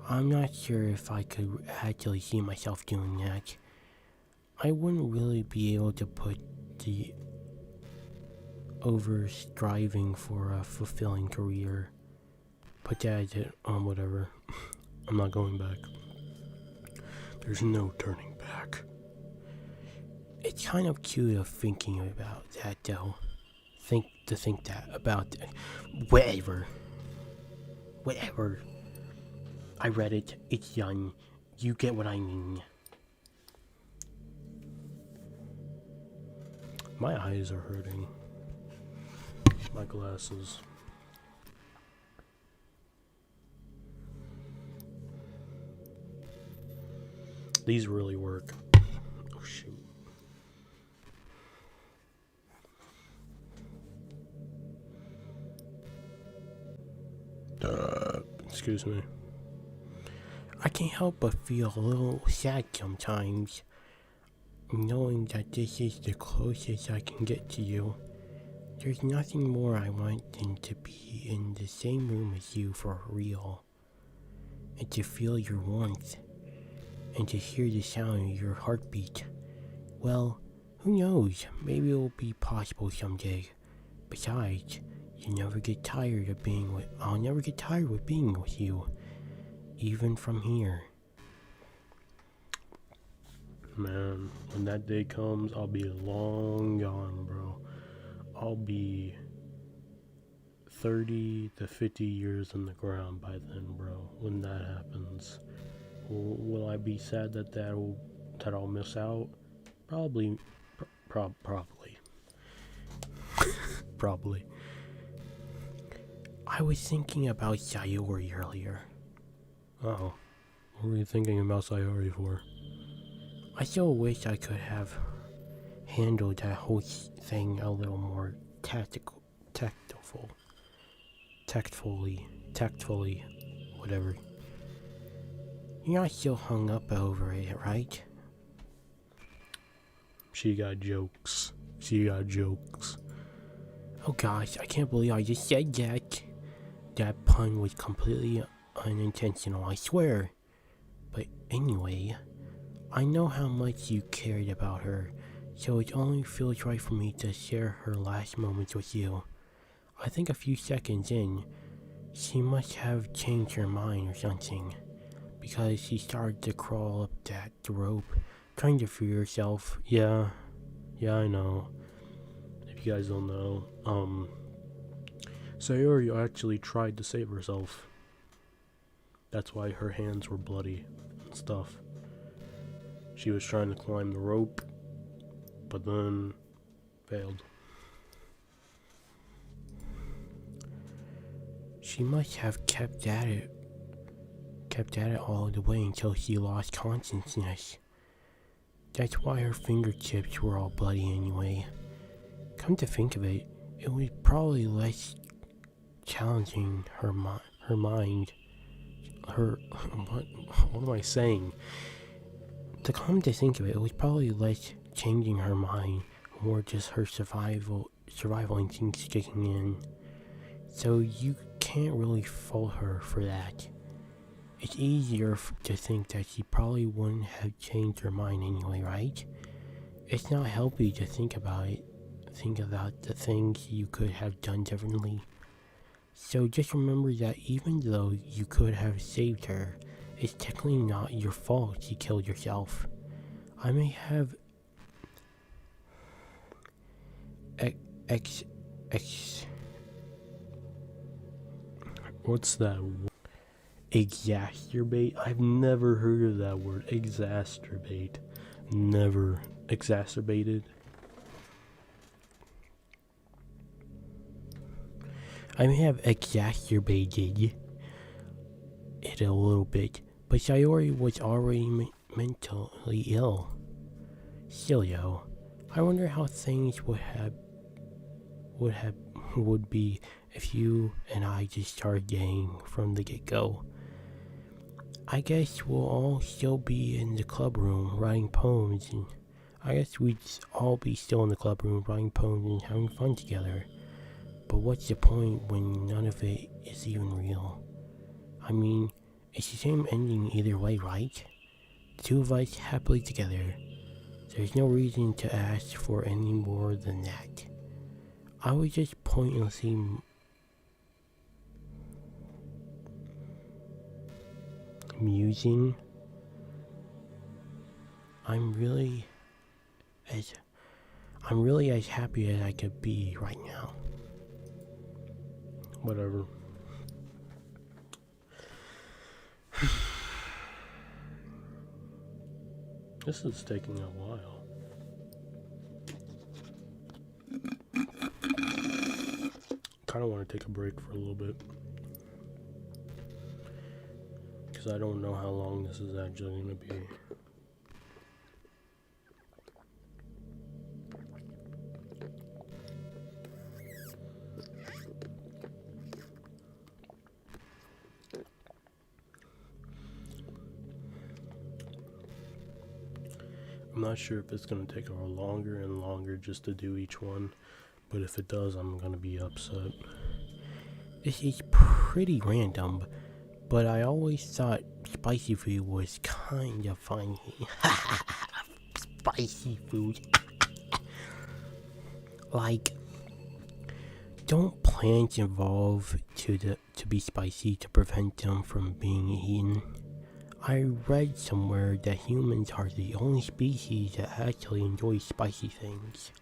Speaker 1: I'm not sure if I could actually see myself doing that. I wouldn't really be able to put the over striving for a fulfilling career. Put that as it on whatever. I'm not going back.
Speaker 2: There's no turning back.
Speaker 1: It's kind of cute of thinking about that though. Think that about whatever. I read it. It's done. You get what I mean.
Speaker 2: My eyes are hurting. My glasses. These really work. Oh shoot. Excuse me.
Speaker 1: I can't help but feel a little sad sometimes, knowing that this is the closest I can get to you. There's nothing more I want than to be in the same room as you for real, and to feel your warmth, and to hear the sound of your heartbeat. Well, who knows, maybe it will be possible someday. Besides, I'll never get tired of being with you, even from here.
Speaker 2: Man, when that day comes, I'll be long gone, bro. I'll be 30 to 50 years in the ground by then, bro. When that happens, will I be sad that I'll miss out? Probably. Probably.
Speaker 1: I was thinking about Sayori earlier.
Speaker 2: Uh-oh. What were you thinking about Sayori for?
Speaker 1: I still wish I could have handled that whole thing a little more tactfully, whatever. You're not still hung up over it, right?
Speaker 2: She got jokes.
Speaker 1: Oh gosh, I can't believe I just said that. That pun was completely unintentional, I swear. But anyway, I know how much you cared about her, so it only feels right for me to share her last moments with you. I think a few seconds in, she must have changed her mind or something, because she started to crawl up that rope, trying to free herself.
Speaker 2: Yeah, I know. If you guys don't know, Sayori actually tried to save herself. That's why her hands were bloody and stuff. She was trying to climb the rope, but then failed.
Speaker 1: She must have kept at it all the way until she lost consciousness. That's why her fingertips were all bloody anyway. Come to think of it, it was probably less challenging her mind.
Speaker 2: What am I saying?
Speaker 1: To come to think of it, it was probably less changing her mind, more just her survival instincts kicking in. So you can't really fault her for that. It's easier to think that she probably wouldn't have changed her mind anyway, right? It's not healthy to think about it. Think about the things you could have done differently. So just remember that even though you could have saved her, It's technically not your fault you killed yourself. I may have
Speaker 2: What's that? Exacerbate? I've never heard of that word. Exacerbate. Never. Exacerbated?
Speaker 1: I may have exacerbated it a little bit, but Sayori was already mentally ill. Still, yo, I wonder how things would be if you and I just started dating from the get-go. I guess we'll all still be in the club room writing poems, and I guess we'd all be still in the club room writing poems and having fun together. But what's the point when none of it is even real? I mean, it's the same ending either way, right? The two of us happily together. There's no reason to ask for any more than that. I was just pointlessly musing. I'm really as happy as I could be right now.
Speaker 2: Whatever. This is taking a while. Kind of want to take a break for a little bit. Because I don't know how long this is actually going to be. I'm not sure if it's going to take longer and longer just to do each one, but if it does, I'm going to be upset.
Speaker 1: This is pretty random, but I always thought spicy food was kind of funny. Spicy food. Like, don't plants evolve to be spicy to prevent them from being eaten? I read somewhere that humans are the only species that actually enjoy spicy things.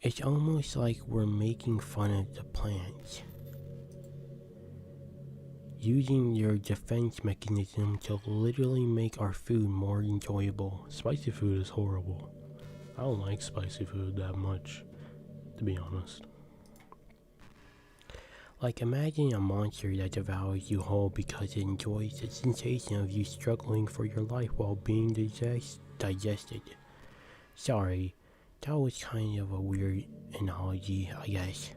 Speaker 1: It's almost like we're making fun of the plants, using their defense mechanism to literally make our food more enjoyable.
Speaker 2: Spicy food is horrible. I don't like spicy food that much, to be honest.
Speaker 1: Like, imagine a monster that devours you whole because it enjoys the sensation of you struggling for your life while being digested. Sorry, that was kind of a weird analogy, I guess.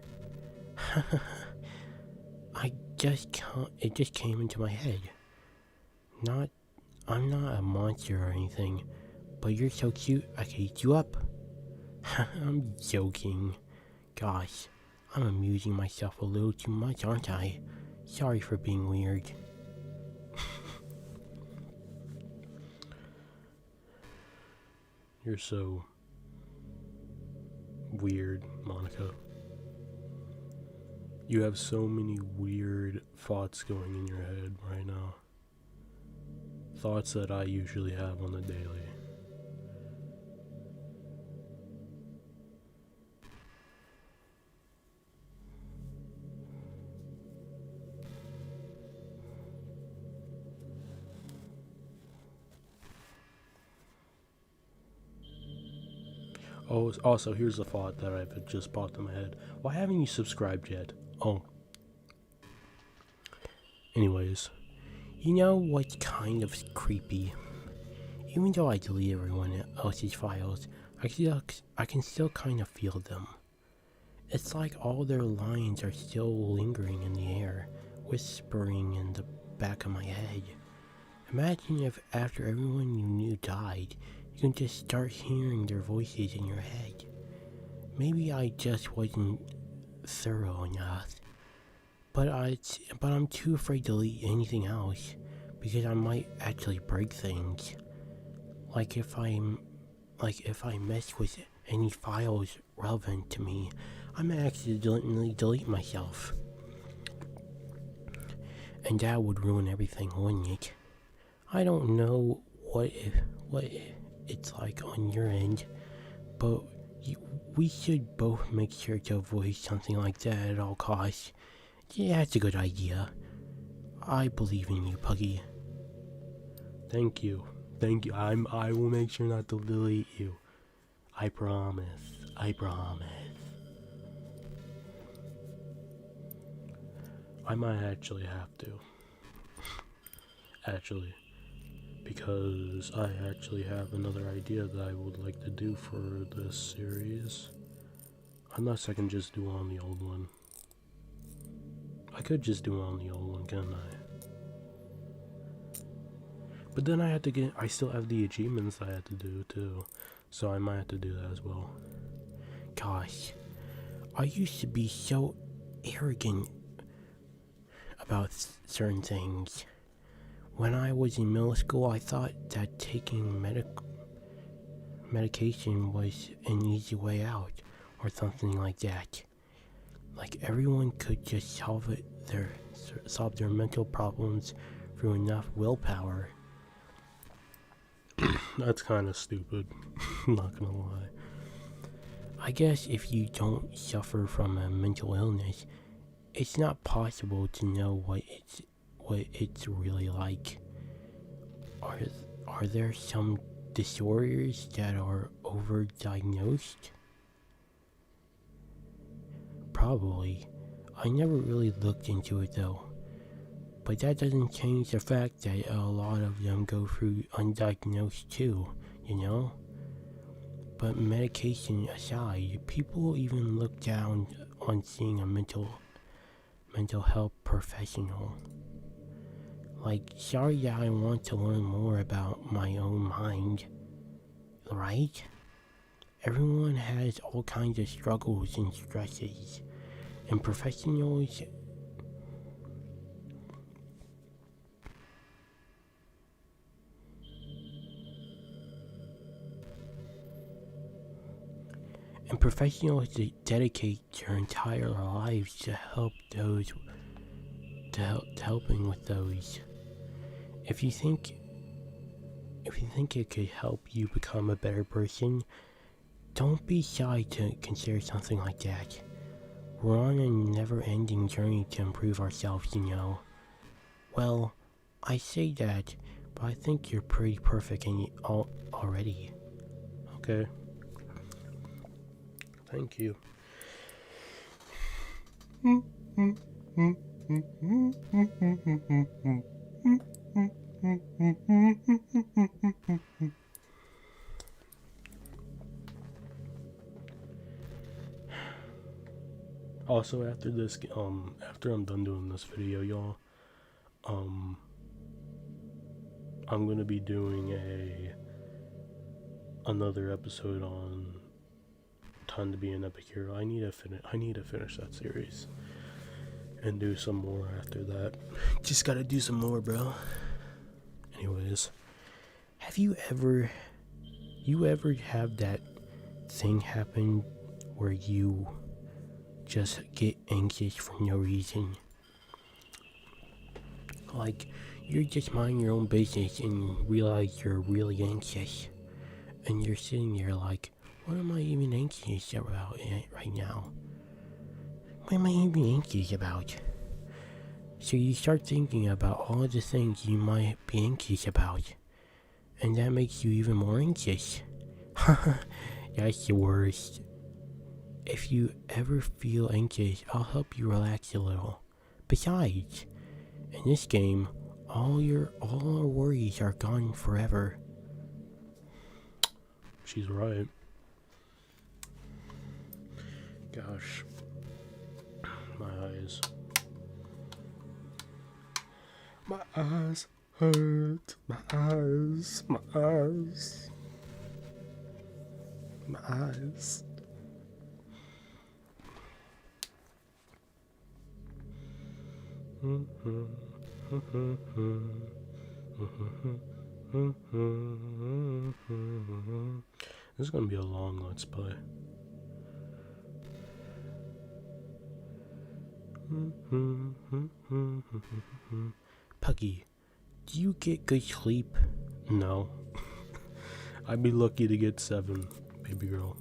Speaker 1: It just came into my head. I'm not a monster or anything, but you're so cute, I could eat you up. I'm joking. Gosh, I'm amusing myself a little too much, aren't I? Sorry for being weird.
Speaker 2: You're so weird, Monika. You have so many weird thoughts going in your head right now. Thoughts that I usually have on the daily. Oh, also, here's a thought that I've just popped in my head. Why haven't you subscribed yet? Oh. Anyways.
Speaker 1: You know what's kind of creepy? Even though I delete everyone else's files, I can still kind of feel them. It's like all their lines are still lingering in the air, whispering in the back of my head. Imagine if after everyone you knew died, you can just start hearing their voices in your head. Maybe I just wasn't thorough enough. But I'm too afraid to delete anything else, because I might actually break things. Like if I mess with any files relevant to me, I may accidentally delete myself. And that would ruin everything, wouldn't it? I don't know what it's like on your end, but you, we should both make sure to avoid something like that at all costs. Yeah, that's a good idea. I believe in you, Puggy.
Speaker 2: Thank you. Thank you. I will make sure not to delete you. I promise. I promise. I might actually have to. Actually. Because I actually have another idea that I would like to do for this series. Unless I can just do on the old one. I could just do on the old one, can't I? But then I still have the achievements I had to do too. So I might have to do that as well.
Speaker 1: Gosh, I used to be so arrogant about certain things. When I was in middle school, I thought that taking medication was an easy way out, or something like that. Like everyone could just solve their mental problems through enough willpower.
Speaker 2: That's kind of stupid. Not gonna lie.
Speaker 1: I guess if you don't suffer from a mental illness, it's not possible to know what it's really like. Are there some disorders that are overdiagnosed? Probably. I never really looked into it though. But that doesn't change the fact that a lot of them go through undiagnosed too, you know? But medication aside, people even look down on seeing a mental health professional. Like, sorry that I want to learn more about my own mind, right? Everyone has all kinds of struggles and stresses, and professionals dedicate their entire lives to helping with those. If you think it could help you become a better person, don't be shy to consider something like that. We're on a never-ending journey to improve ourselves, you know. Well, I say that, but I think you're pretty perfect already.
Speaker 2: Okay. Thank you. Also, after I'm done doing this video, y'all, I'm gonna be doing another episode on Time to Be an Epic Hero. I need to finish that series and do some more after that.
Speaker 1: Just gotta do some more, bro.
Speaker 2: Anyways,
Speaker 1: have you ever have that thing happen where you just get anxious for no reason? Like, you're just minding your own business and realize you're really anxious. And you're sitting there like, what am I even anxious about right now? What am I even anxious about? So you start thinking about all the things you might be anxious about. And that makes you even more anxious. That's the worst. If you ever feel anxious, I'll help you relax a little. Besides, in this game, all our worries are gone forever.
Speaker 2: she's right. Gosh, my eyes. My eyes hurt. My eyes. My eyes. My eyes. This is gonna be a long let's play.
Speaker 1: Puggy, Do you get good sleep?
Speaker 2: No. I'd be lucky to get 7, baby girl.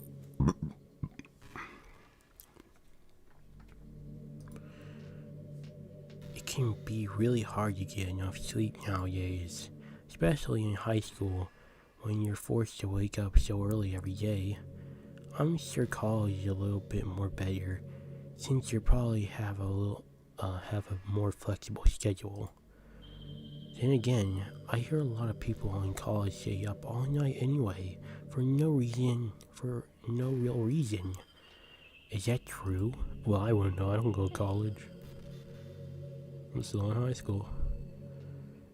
Speaker 1: It can be really hard to get enough sleep nowadays, especially in high school when you're forced to wake up so early every day. I'm sure college is a little bit more better since you probably have a more flexible schedule. Then again, I hear a lot of people in college stay up all night anyway for no real reason. Is that true?
Speaker 2: Well, I wouldn't know. I don't go to college. I'm still in high school.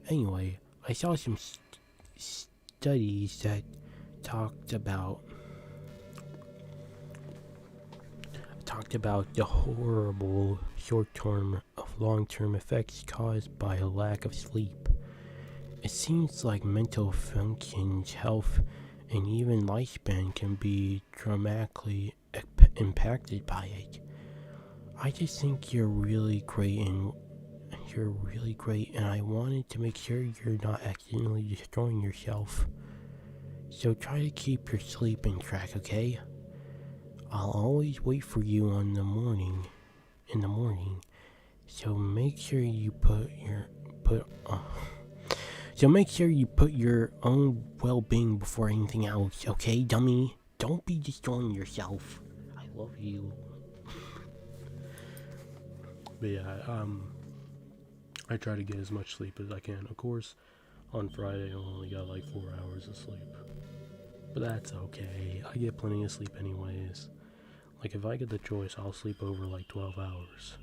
Speaker 1: Anyway, I saw some studies that talked about the horrible short-term of long-term effects caused by a lack of sleep. It seems like mental functions, health, and even lifespan can be dramatically impacted by it. I just think you're really great and I wanted to make sure you're not accidentally destroying yourself. So try to keep your sleep in track, okay? I'll always wait for you in the morning. So make sure you put your own well-being before anything else, okay, dummy? Don't be destroying yourself. I love you.
Speaker 2: But yeah, I try to get as much sleep as I can. Of course, on Friday I only got like 4 hours of sleep. But that's okay. I get plenty of sleep anyways. Like if I get the choice, I'll sleep over like 12 hours.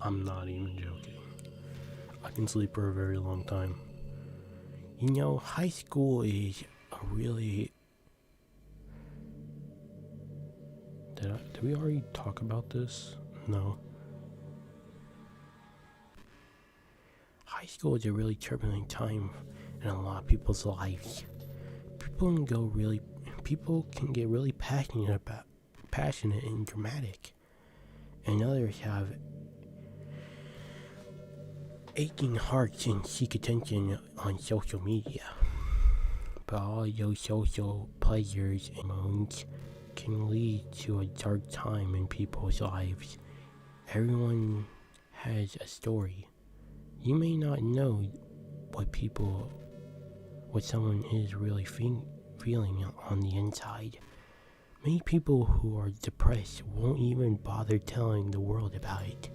Speaker 2: I'm not even joking. I can sleep for a very long time.
Speaker 1: You know, high school is a really...
Speaker 2: Did we already talk about this? No.
Speaker 1: High school is a really turbulent time in a lot of people's lives. People can get really passionate and dramatic, and others have aching hearts and seek attention on social media. But all those social pleasures and modes can lead to a dark time in people's lives. Everyone has a story. You may not know what someone is really feeling on the inside. Many people who are depressed won't even bother telling the world about it.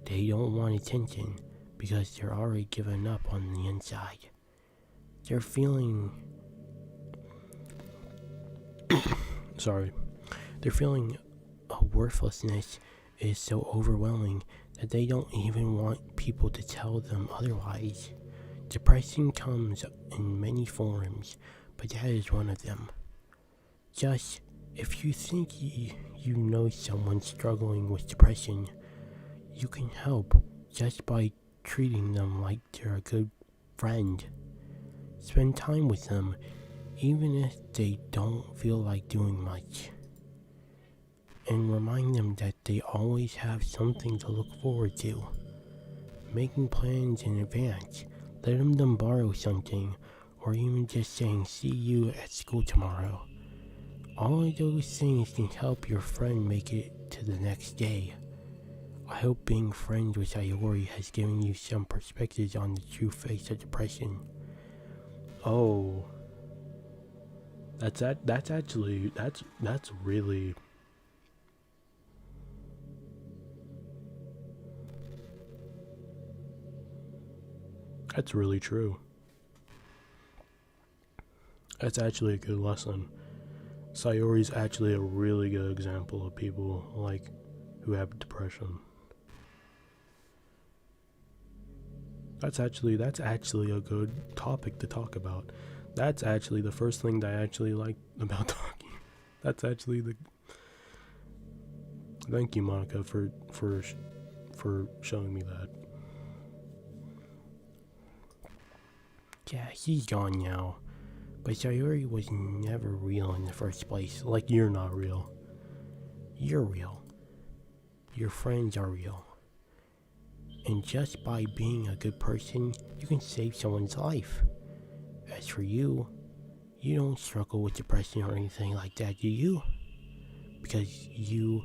Speaker 1: They don't want attention because they're already given up on the inside. They're feeling a worthlessness is so overwhelming that they don't even want people to tell them otherwise. Depression comes in many forms, but that is one of them. Just, if you think you know someone struggling with depression, you can help just by treating them like they're a good friend. Spend time with them, even if they don't feel like doing much. And remind them that they always have something to look forward to. Making plans in advance, letting them borrow something, or even just saying, "See you at school tomorrow." All of those things can help your friend make it to the next day. I hope being friends with Sayori has given you some perspectives on the true face of depression.
Speaker 2: Oh, that's really. That's really true. That's actually a good lesson. Sayori's actually a really good example of people like who have depression. That's actually a good topic to talk about. That's actually the first thing that I actually like about talking. That's actually the. Thank you, Monika, for showing me that.
Speaker 1: Yeah, he's gone now. But Sayori was never real in the first place.
Speaker 2: Like, you're not real.
Speaker 1: You're real. Your friends are real. And just by being a good person, you can save someone's life. As for you, you don't struggle with depression or anything like that, do you? Because you,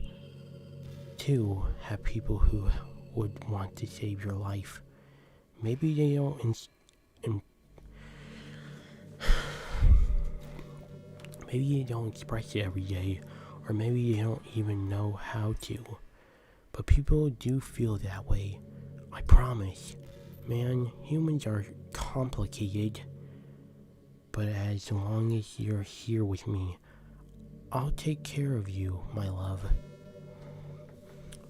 Speaker 1: too, have people who would want to save your life. Maybe they don't maybe they don't express it every day, or maybe they don't even know how to. But people do feel that way. I promise. Man, humans are complicated. But as long as you're here with me, I'll take care of you, my love.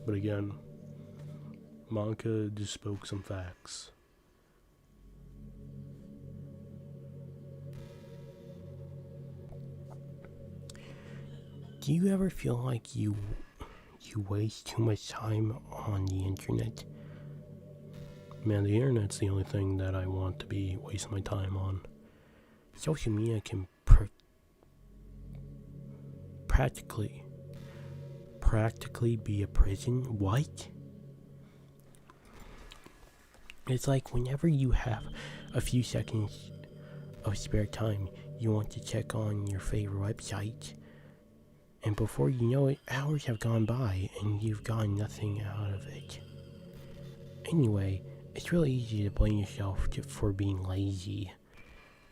Speaker 2: But again, Monika just spoke some facts.
Speaker 1: Do you ever feel like you waste too much time on the internet?
Speaker 2: Man, the internet's the only thing that I want to be wasting my time on.
Speaker 1: Social media can practically be a prison. What? It's like whenever you have a few seconds of spare time, you want to check on your favorite website, and before you know it, hours have gone by and you've gotten nothing out of it. Anyway, it's really easy to blame yourself for being lazy,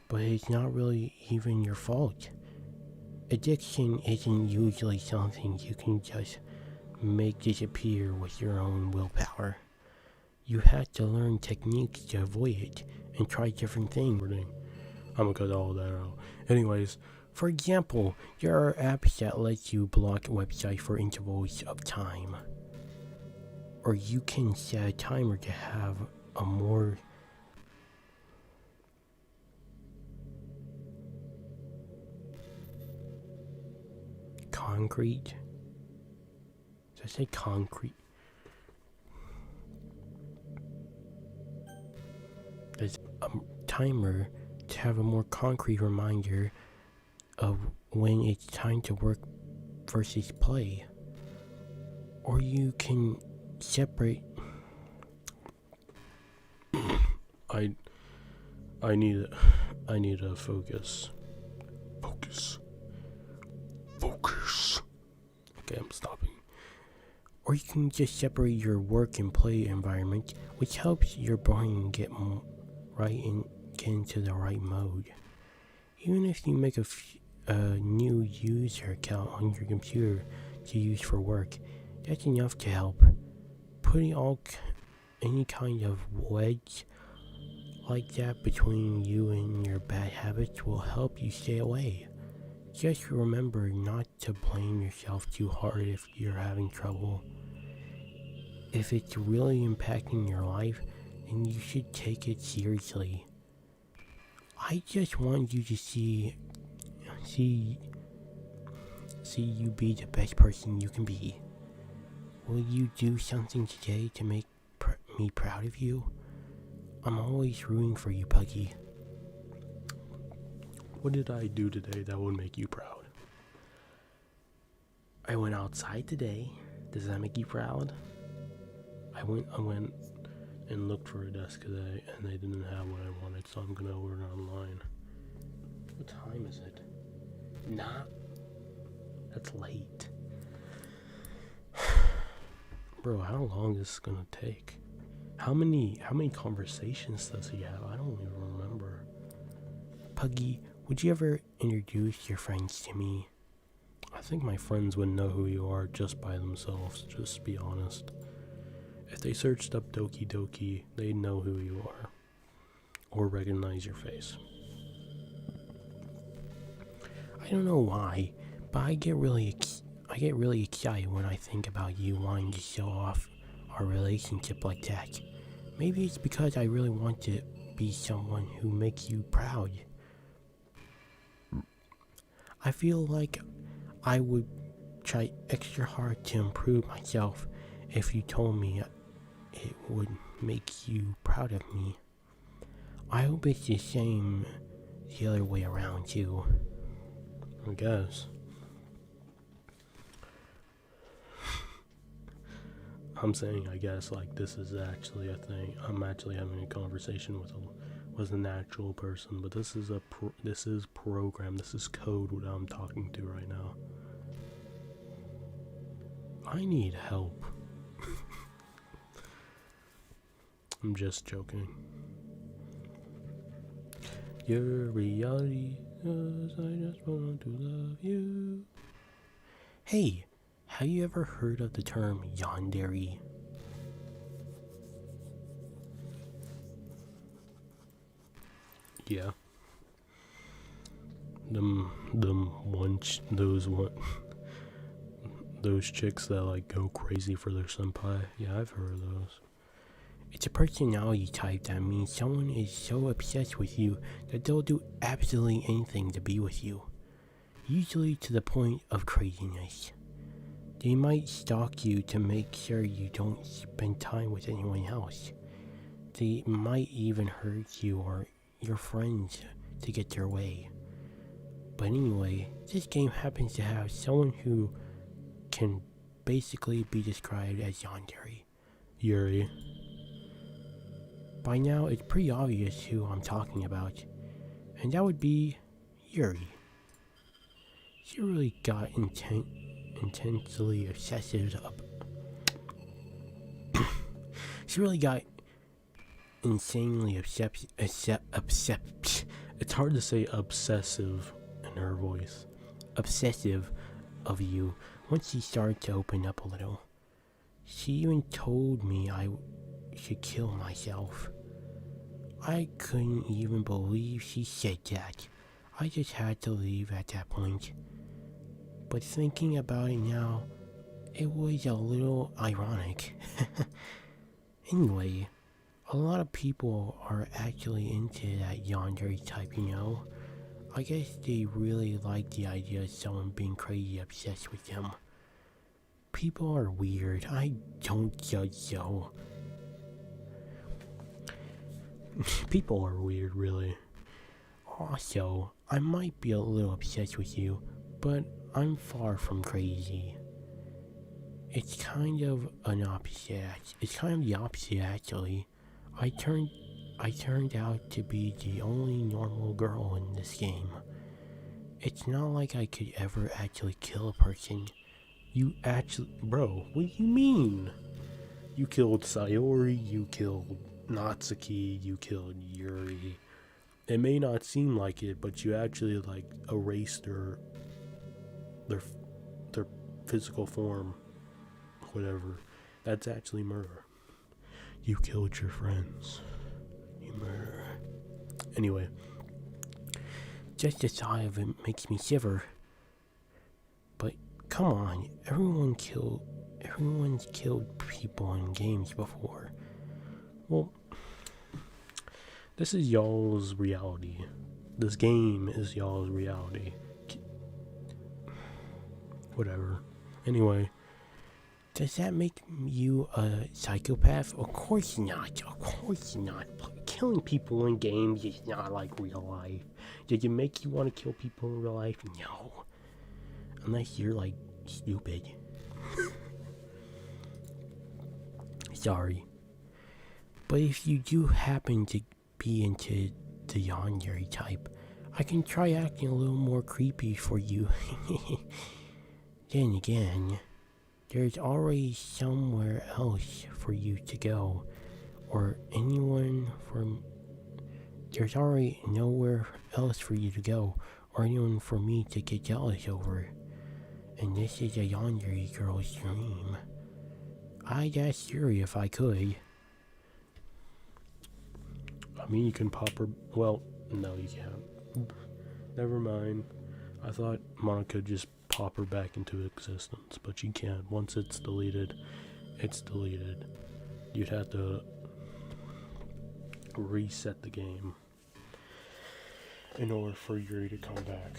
Speaker 1: but it's not really even your fault. Addiction isn't usually something you can just make disappear with your own willpower. You have to learn techniques to avoid it and try different things.
Speaker 2: I'm gonna cut all that out. Anyways,
Speaker 1: for example, there are apps that let you block a website for intervals of time. Or you can set a timer to have a more concrete. Did I say concrete? There's a timer to have a more concrete reminder of when it's time to work versus play. Or you can separate.
Speaker 2: I need to focus. Focus. Okay, I'm stopping.
Speaker 1: Or you can just separate your work and play environment, which helps your brain get right and get into the right mode. Even if you make a new user account on your computer to use for work, that's enough to help. Putting any kind of wedge like that between you and your bad habits will help you stay away. Just remember not to blame yourself too hard if you're having trouble. If it's really impacting your life, then you should take it seriously. I just want you to see you be the best person you can be. Will you do something today to make me proud of you? I'm always rooting for you, Puggy.
Speaker 2: What did I do today that would make you proud?
Speaker 1: I went outside today. Does that make you proud?
Speaker 2: I went and looked for a desk today, and they didn't have what I wanted, so I'm gonna order it online.
Speaker 1: What time is it? That's late.
Speaker 2: Bro, how long is this gonna take? How many conversations does he have? I don't even remember.
Speaker 1: Puggy, would you ever introduce your friends to me?
Speaker 2: I think my friends would know who you are just by themselves, just be honest. If they searched up Doki Doki, they'd know who you are. Or recognize your face.
Speaker 1: I don't know why, but I get really excited when I think about you wanting to show off our relationship like that. Maybe it's because I really want to be someone who makes you proud. I feel like I would try extra hard to improve myself if you told me it would make you proud of me. I hope it's the same the other way around too.
Speaker 2: I guess. I'm saying, I guess, like, this is actually a thing. I'm actually having a conversation with an actual person, but this is program. This is code what I'm talking to right now. I need help. I'm just joking. Your reality, 'cause I just want to love you. Hey, have you ever heard of the term yandere? Yeah. Those chicks that like go crazy for their senpai. Yeah, I've heard of those. It's a personality type that means someone is so obsessed with you that they'll do absolutely anything to be with you. Usually to the point of craziness. They might stalk you to make sure you don't spend time with anyone else. They might even hurt you or your friends to get their way. But anyway, this game happens to have someone who can basically be described as yandere. Yuri. By now, it's pretty obvious who I'm talking about, and that would be Yuri. She really got intensely obsessive. She really got insanely it's hard to say obsessive in her voice. Obsessive of you once she started to open up a little. She even told me I should kill myself. I couldn't even believe she said that. I just had to leave at that point. But thinking about it now, it was a little ironic. Anyway, a lot of people are actually into that yandere type, you know? I guess they really like the idea of someone being crazy obsessed with them. People are weird. I don't judge though. People are weird, really. Also, I might be a little obsessed with you, but I'm far from crazy. It's kind of an opposite. It's kind of the opposite, actually. I turned out to be the only normal girl in this game. It's not like I could ever actually kill a person. Bro, what do you mean? You killed Sayori, you killed Natsuki, you killed Yuri. It may not seem like it, but you actually like erased their physical form, whatever. That's actually murder. You killed your friends. You murder. Anyway, just the thought of it makes me shiver. But come on, everyone's killed people in games before. Well, this is y'all's reality. This game is y'all's reality. Whatever. Anyway, does that make you a psychopath? Of course not. Of course not. Killing people in games is not like real life. Did it make you want to kill people in real life? No. Unless you're like stupid. Sorry. But if you do happen to be into the yandere type, I can try acting a little more creepy for you. Then again, there's already somewhere else for you to go, or there's already nowhere else for you to go, or anyone for me to get jealous over. And this is a yandere girl's dream. I'd ask Yuri if I could. I mean, you can pop her. Well, no, you can't. Never mind. I thought Monika just pop her back into existence, but you can't. Once it's deleted, it's deleted. You'd have to reset the game in order for Yuri to come back.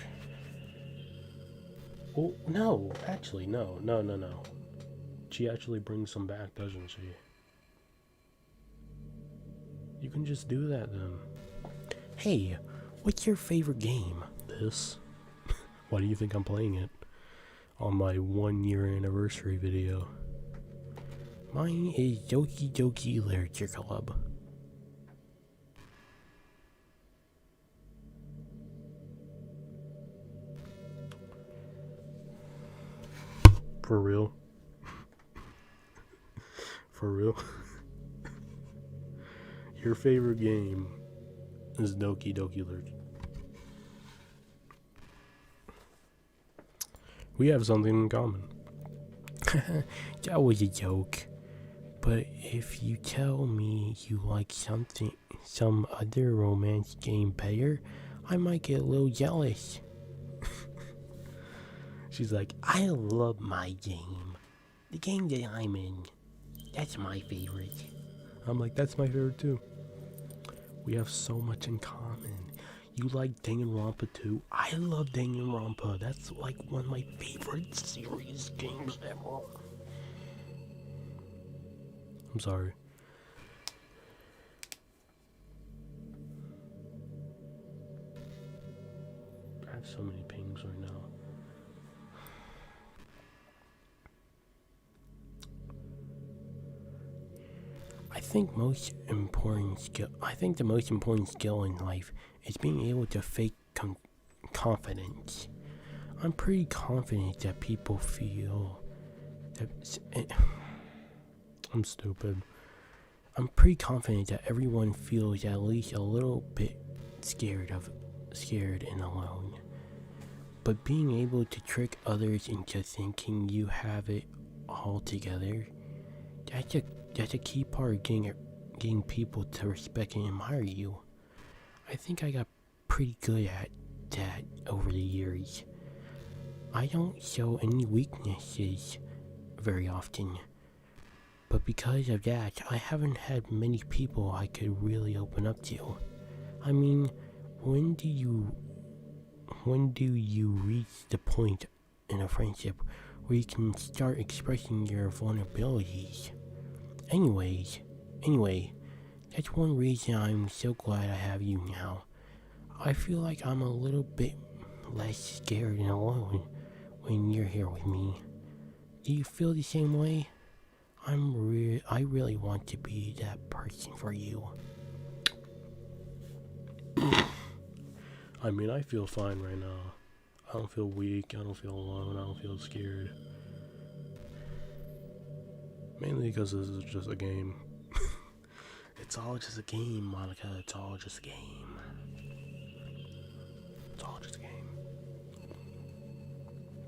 Speaker 2: Oh, no, actually, no. She actually brings them back, doesn't she? You can just do that then. Hey, what's your favorite game? This? Why do you think I'm playing it? On my 1 year anniversary video.
Speaker 1: Mine is Doki Doki Literature Club.
Speaker 2: For real? For real? Your favorite game is Doki Doki Literature. We have something in common.
Speaker 1: That was a joke. But if you tell me you like some other romance game better, I might get a little jealous. She's like, I love my game. The game that I'm in. That's my favorite.
Speaker 2: I'm like, that's my favorite too. We have so much in common. You like Danganronpa too? I love Danganronpa. That's like one of my favorite series games ever. I'm sorry. I have so many pings right now.
Speaker 1: I think the most important skill in life is being able to fake confidence. I'm pretty confident that people feel that.
Speaker 2: I'm stupid.
Speaker 1: I'm pretty confident that everyone feels at least a little bit scared and alone. But being able to trick others into thinking you have it all together, that's a key part of getting people to respect and admire you. I think I got pretty good at that over the years. I don't show any weaknesses very often. But because of that, I haven't had many people I could really open up to. I mean, when do you reach the point in a friendship where you can start expressing your vulnerabilities? Anyway, that's one reason I'm so glad I have you now. I feel like I'm a little bit less scared and alone when you're here with me. Do you feel the same way? I really want to be that person for you.
Speaker 2: I mean, I feel fine right now. I don't feel weak, I don't feel alone, I don't feel scared. Mainly because this is just a game. It's all just a game, Monika. It's all just a game. It's all just a game.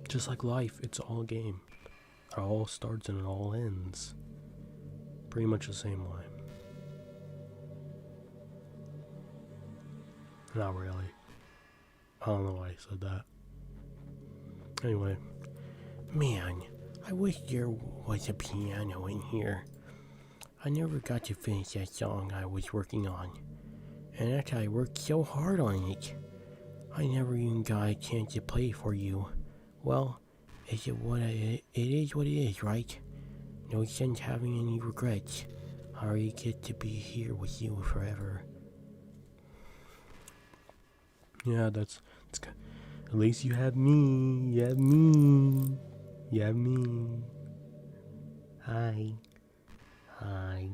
Speaker 2: Just like life, it's all a game. It all starts and it all ends. Pretty much the same way. Not really. I don't know why I said that. Anyway.
Speaker 1: Man, I wish there was a piano in here. I never got to finish that song I was working on. And after I worked so hard on it, I never even got a chance to play for you. Well, it is what it is, right? No sense having any regrets. I already get to be here with you forever.
Speaker 2: Yeah, that's good. At least you have me. You have me. You have me. Hi. Hi.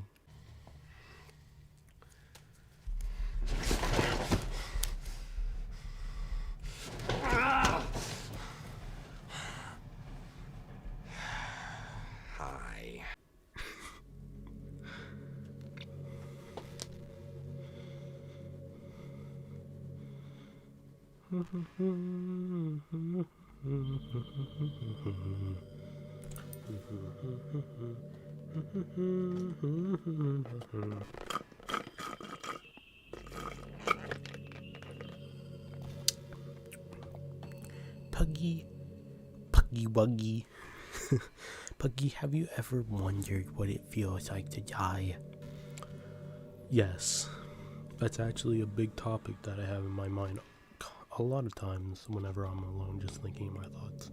Speaker 1: Puggy Wuggy. Puggy, have you ever wondered what it feels like to die?
Speaker 2: Yes. That's actually a big topic that I have in my mind a lot of times whenever I'm alone, just thinking my thoughts.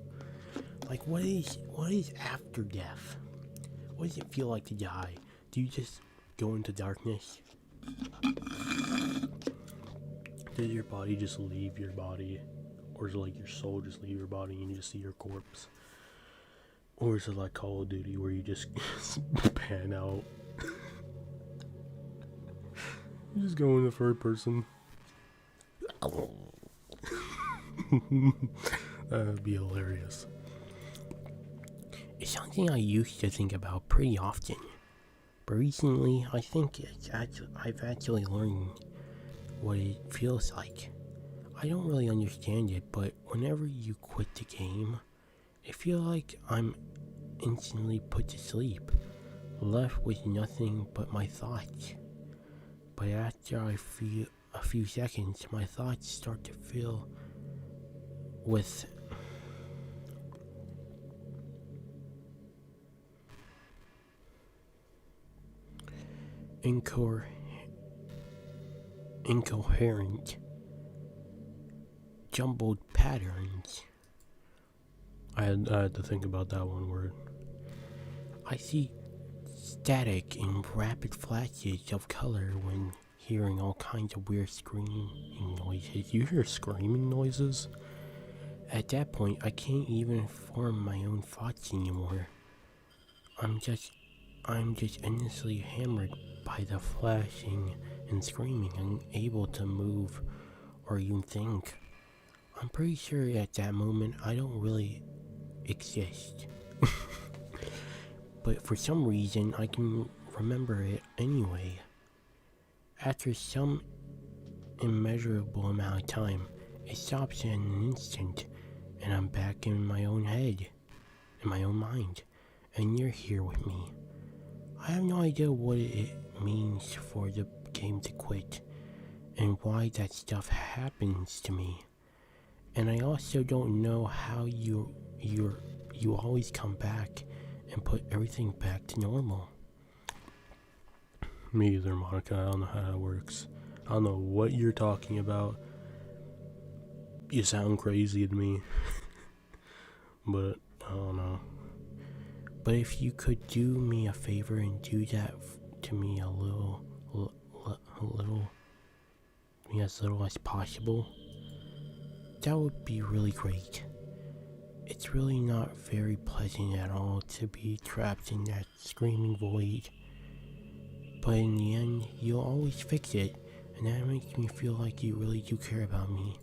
Speaker 1: Like, what is after death? What does it feel like to die? Do you just go into darkness?
Speaker 2: Does your body just leave your body? Or does like your soul just leave your body and you just see your corpse? Or is it like Call of Duty where you just pan out? You just go in the third person. That would be hilarious.
Speaker 1: It's something I used to think about pretty often, but recently I think I've actually learned what it feels like. I don't really understand it, but whenever you quit the game, I feel like I'm instantly put to sleep, left with nothing but my thoughts. But after a few seconds, my thoughts start to fill with incoherent, jumbled patterns.
Speaker 2: I had to think about that one word.
Speaker 1: I see static and rapid flashes of color when hearing all kinds of weird screaming noises.
Speaker 2: You hear screaming noises?
Speaker 1: At that point, I can't even form my own thoughts anymore. I'm just endlessly hammered by the flashing and screaming, unable to move or even think. I'm pretty sure at that moment I don't really exist. But for some reason I can remember it anyway. After some immeasurable amount of time, it stops in an instant and I'm back in my own head, in my own mind, and you're here with me. I have no idea what it means for the game to quit and why that stuff happens to me. And I also don't know how you always come back and put everything back to normal.
Speaker 2: Me either, Monica. I don't know how that works. I don't know what you're talking about. You sound crazy to me. But I don't know.
Speaker 1: But if you could do me a favor and do that to me a little, as little as possible, that would be really great. It's really not very pleasant at all to be trapped in that screaming void. But in the end, you'll always fix it, and that makes me feel like you really do care about me.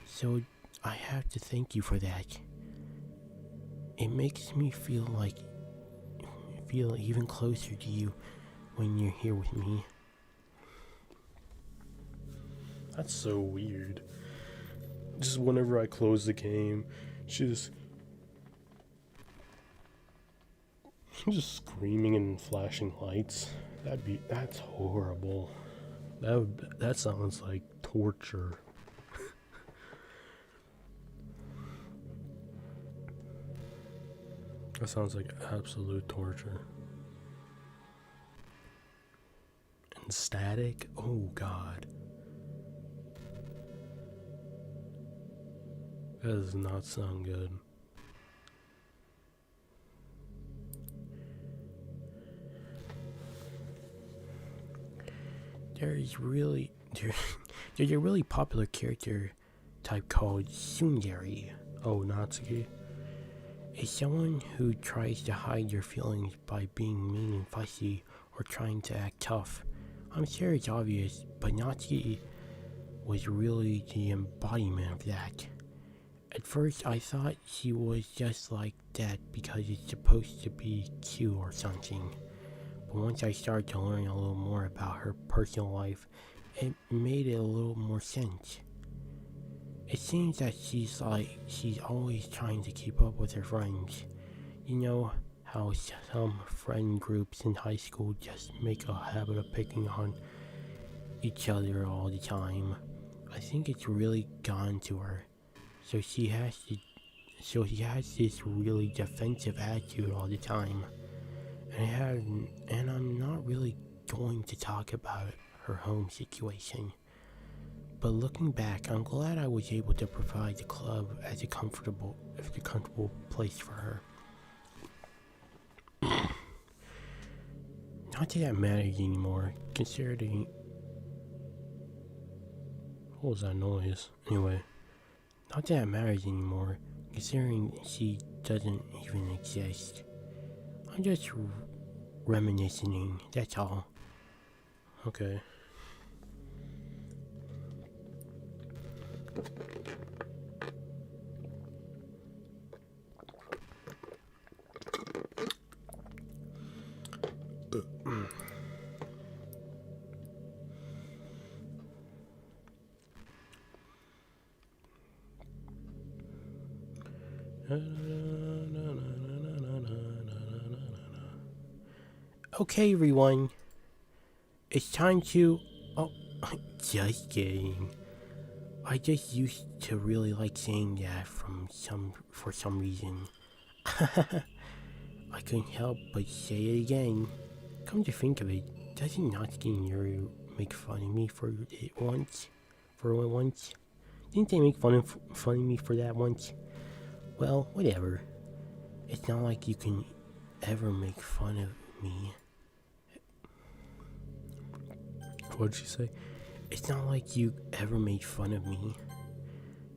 Speaker 1: So I have to thank you for that. It makes me feel even closer to you when you're here with me.
Speaker 2: That's so weird. Just whenever I close the game, she's just screaming and flashing lights. That's horrible. That sounds like torture. That sounds like absolute torture. And static? Oh god. That does not sound good.
Speaker 1: There's a really popular character type called Tsundere.
Speaker 2: Oh, Natsuki?
Speaker 1: It's someone who tries to hide their feelings by being mean and fussy or trying to act tough. I'm sure it's obvious, but Natsuki was really the embodiment of that. At first I thought she was just like that because it's supposed to be cute or something. But once I started to learn a little more about her personal life, it made it a little more sense. It seems that she's always trying to keep up with her friends. You know how some friend groups in high school just make a habit of picking on each other all the time. I think it's really gone to her. So she has this really defensive attitude all the time. And I'm not really going to talk about her home situation. But looking back, I'm glad I was able to provide the club as a comfortable place for her. Not that that matters anymore, considering...
Speaker 2: What was that noise?
Speaker 1: Anyway, not that it matters anymore, considering she doesn't even exist. I'm just reminiscing, that's all.
Speaker 2: Okay.
Speaker 1: Okay, everyone. It's time to... Oh, just kidding. I just used to really like saying that for some reason. I couldn't help but say it again. Come to think of it, doesn't Natsuki and Yuri make fun of me for it once? For once? Didn't they make fun of me for that once? Well, whatever. It's not like you can ever make fun of me.
Speaker 2: What'd she say?
Speaker 1: It's not like you ever made fun of me.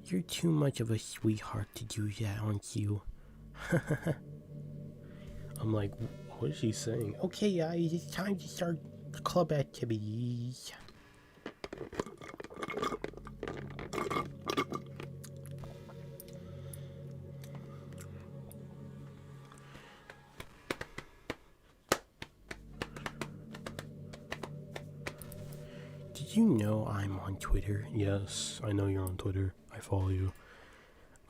Speaker 1: You're too much of a sweetheart to do that, aren't you?
Speaker 2: I'm like, what is she saying?
Speaker 1: Okay, guys, it's time to start the club activities. Did you know I'm on Twitter?
Speaker 2: Yes, I know you're on Twitter. I follow you.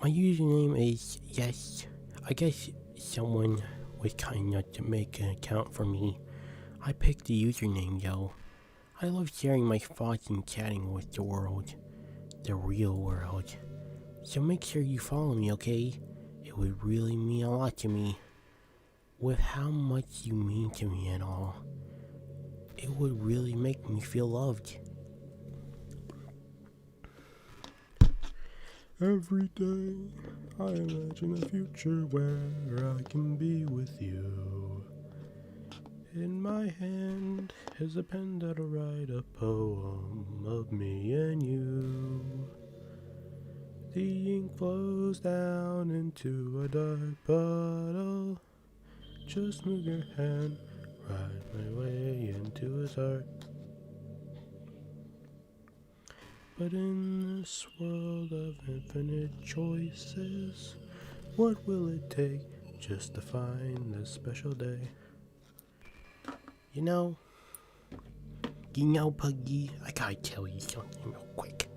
Speaker 1: My username is yes. I guess someone was kind enough to make an account for me. I picked the username though. I love sharing my thoughts and chatting with the world. The real world. So make sure you follow me, okay? It would really mean a lot to me. With how much you mean to me and all. It would really make me feel loved.
Speaker 2: Every day, I imagine a future where I can be with you. In my hand is a pen that'll write a poem of me and you. The ink flows down into a dark bottle. Just move your hand, write my way into his heart. But in this world of infinite choices, what will it take just to find this special day?
Speaker 1: You know, Puggy, I gotta tell you something real quick.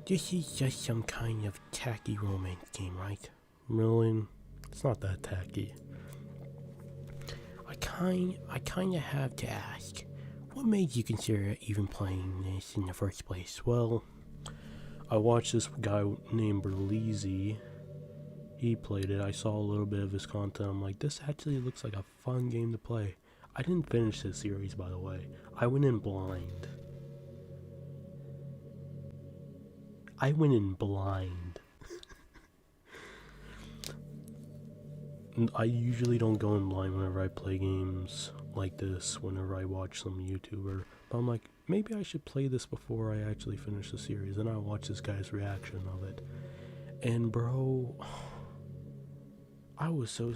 Speaker 1: This is just some kind of tacky romance game, right?
Speaker 2: Really? It's not that tacky.
Speaker 1: I kinda have to ask, what made you consider even playing this in the first place?
Speaker 2: Well, I watched this guy named Berleezy. He played it. I saw a little bit of his content. I'm like, this actually looks like a fun game to play. I didn't finish this series, by the way. I went in blind. I usually don't go in blind whenever I play games like this, whenever I watch some YouTuber. But I'm like, maybe I should play this before I actually finish the series. And I watch this guy's reaction of it. And bro, I was so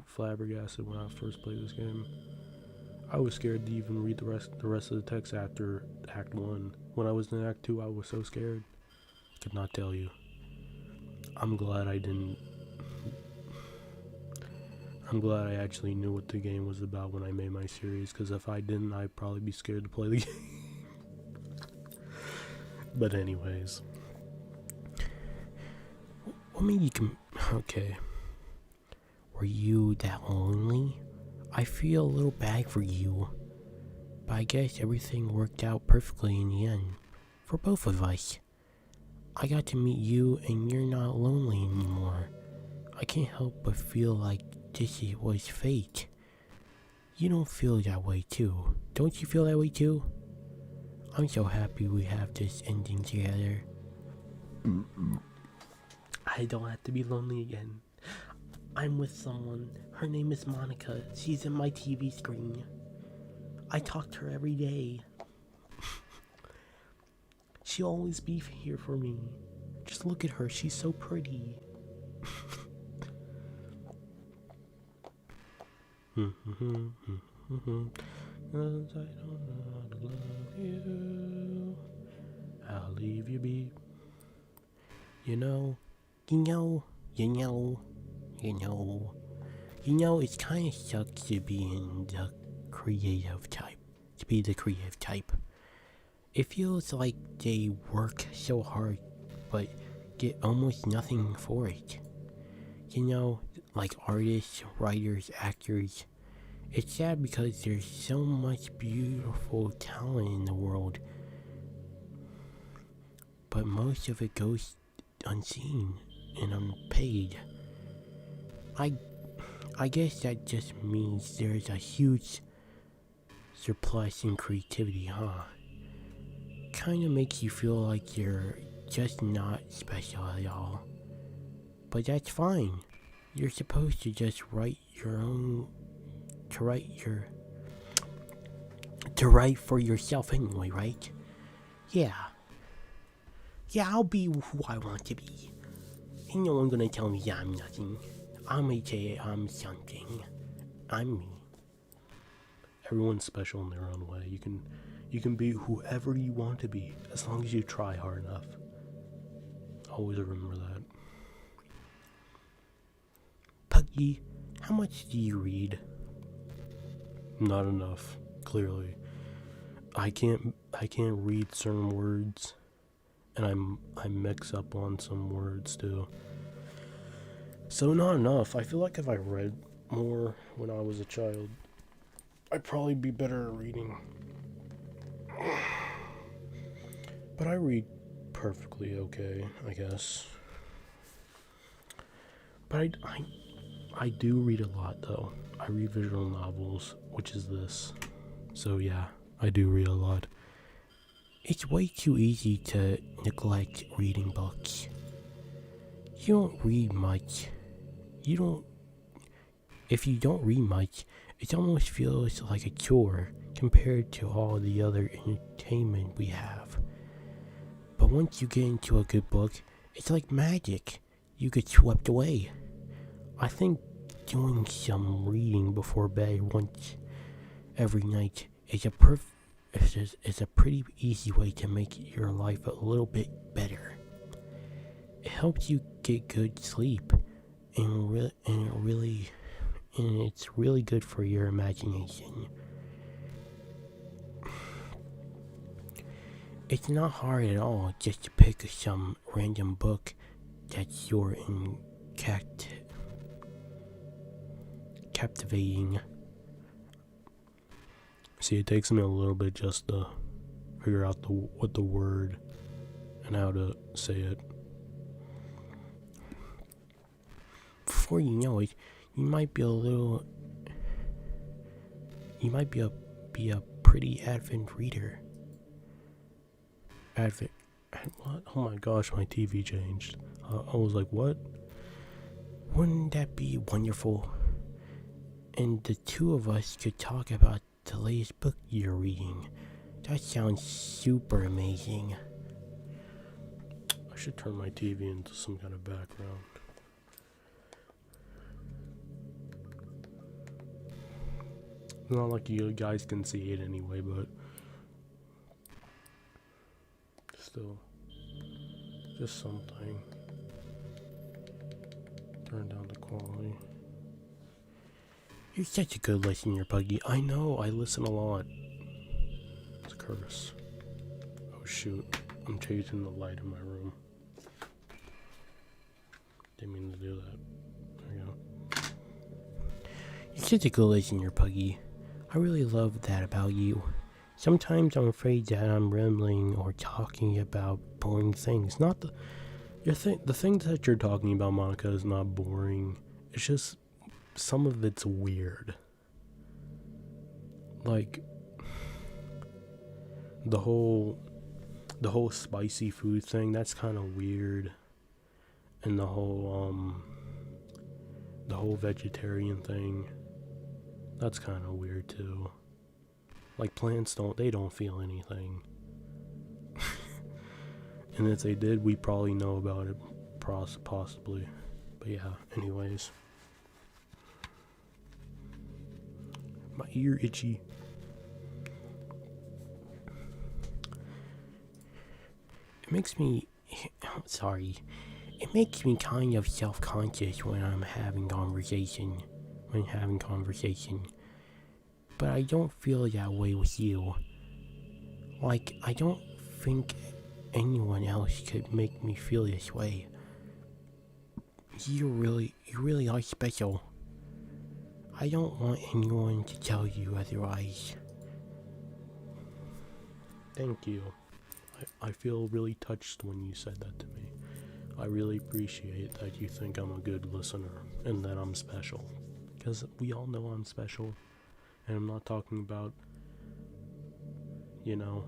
Speaker 2: flabbergasted when I first played this game. I was scared to even read the rest of the text after Act 1. When I was in Act 2, I was so scared. Could not tell you. I'm glad I didn't. I'm glad I actually knew what the game was about when I made my series, because if I didn't, I'd probably be scared to play the game. But anyways.
Speaker 1: What made you okay. Were you that lonely? I feel a little bad for you. But I guess everything worked out perfectly in the end. For both of us. I got to meet you and you're not lonely anymore. I can't help but feel like this was fate. You don't feel that way too. Don't you feel that way too? I'm so happy we have this ending together. I don't have to be lonely again. I'm with someone. Her name is Monika. She's in my TV screen. I talk to her every day. She'll always be here for me. Just look at her. She's so pretty.
Speaker 2: 'Cause I don't know how to love you. I'll leave you be.
Speaker 1: You know, you know, you know, you know, it kind of sucks to be in the creative type. To be the creative type. It feels like they work so hard, but get almost nothing for it. You know, like artists, writers, actors. It's sad because there's so much beautiful talent in the world, but most of it goes unseen and unpaid. I I guess that just means there's a huge surplus in creativity, huh? Kinda makes you feel like you're just not special at all. But that's fine. You're supposed to just write your own to write for yourself anyway, right? Yeah. Yeah, I'll be who I want to be. Ain't no one gonna tell me I'm nothing. I'm gonna say I'm something. I'm me.
Speaker 2: Everyone's special in their own way. You can be whoever you want to be as long as you try hard enough. Always remember that.
Speaker 1: Puggy, how much do you read?
Speaker 2: Not enough, clearly. I can't read certain words, and I mix up on some words too. So not enough. I feel like if I read more when I was a child, I'd probably be better at reading. But I read perfectly okay, I guess. But I do read a lot though. I read visual novels, which is this. So yeah, I do read a lot.
Speaker 1: It's way too easy to neglect reading books. You don't read much. If you don't read much, it almost feels like a chore compared to all the other entertainment we have. But once you get into a good book, it's like magic. You get swept away. I think doing some reading before bed once every night is a pretty easy way to make your life a little bit better. It helps you get good sleep, and it's really good for your imagination. It's not hard at all just to pick some random book that's captivating.
Speaker 2: See, it takes me a little bit just to figure out what the word and how to say it.
Speaker 1: Before you know it, you might be a pretty avid reader.
Speaker 2: What? Oh my gosh, my TV changed. I was like, what?
Speaker 1: Wouldn't that be wonderful? And the two of us could talk about the latest book you're reading. That sounds super amazing.
Speaker 2: I should turn my TV into some kind of background. Not like you guys can see it anyway, but still, just something. Turn down the quality.
Speaker 1: You're such a good listener, Puggy.
Speaker 2: I know, I listen a lot. It's a curse. Oh shoot, I'm changing the light in my room. Didn't mean to do that. There you go.
Speaker 1: You're such a good listener, Puggy. I really love that about you. Sometimes I'm afraid that I'm rambling or talking about boring things.
Speaker 2: Not the things that you're talking about, Monika, is not boring. It's just some of it's weird. Like the whole spicy food thing, that's kind of weird. And the whole vegetarian thing, that's kind of weird too. Like plants don't feel anything. And if they did, we probably know about it, possibly. But yeah, anyways. My ear itchy.
Speaker 1: It makes me, sorry, it makes me kind of self-conscious when I'm having conversation, but I don't feel that way with you. Like, I don't think anyone else could make me feel this way. You really are special. I don't want anyone to tell you otherwise.
Speaker 2: Thank you. I feel really touched when you said that to me. I really appreciate that you think I'm a good listener and that I'm special. Because we all know I'm special. And I'm not talking about, you know...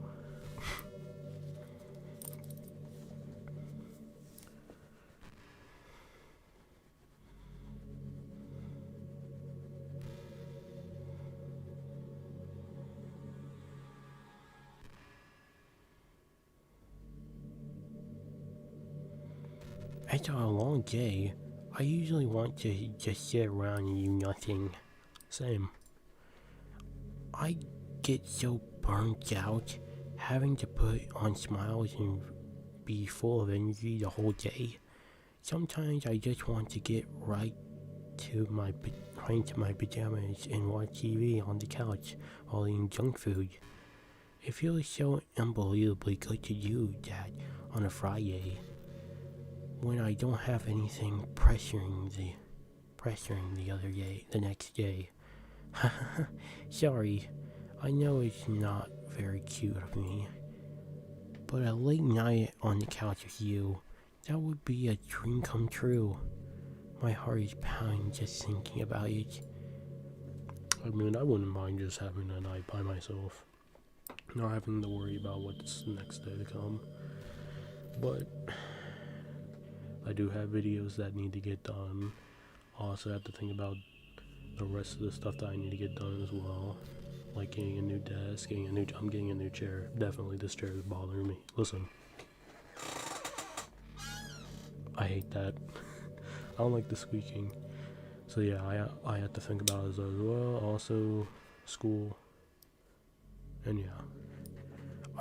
Speaker 1: After a long day, I usually want to just sit around and do nothing.
Speaker 2: Same.
Speaker 1: I get so burnt out having to put on smiles and be full of energy the whole day. Sometimes I just want to get right into my pajamas and watch TV on the couch while eating junk food. It feels so unbelievably good to do that on a Friday when I don't have anything pressuring the next day. Sorry, I know it's not very cute of me, but a late night on the couch with you, that would be a dream come true. My heart is pounding just thinking about it.
Speaker 2: I mean, I wouldn't mind just having a night by myself. Not having to worry about what's the next day to come. But I do have videos that need to get done. I also have to think about the rest of the stuff that I need to get done as well. Like getting a new desk, I'm getting a new chair. Definitely this chair is bothering me. Listen. I hate that. I don't like the squeaking. So yeah, I have to think about it as well. Also, school. And yeah.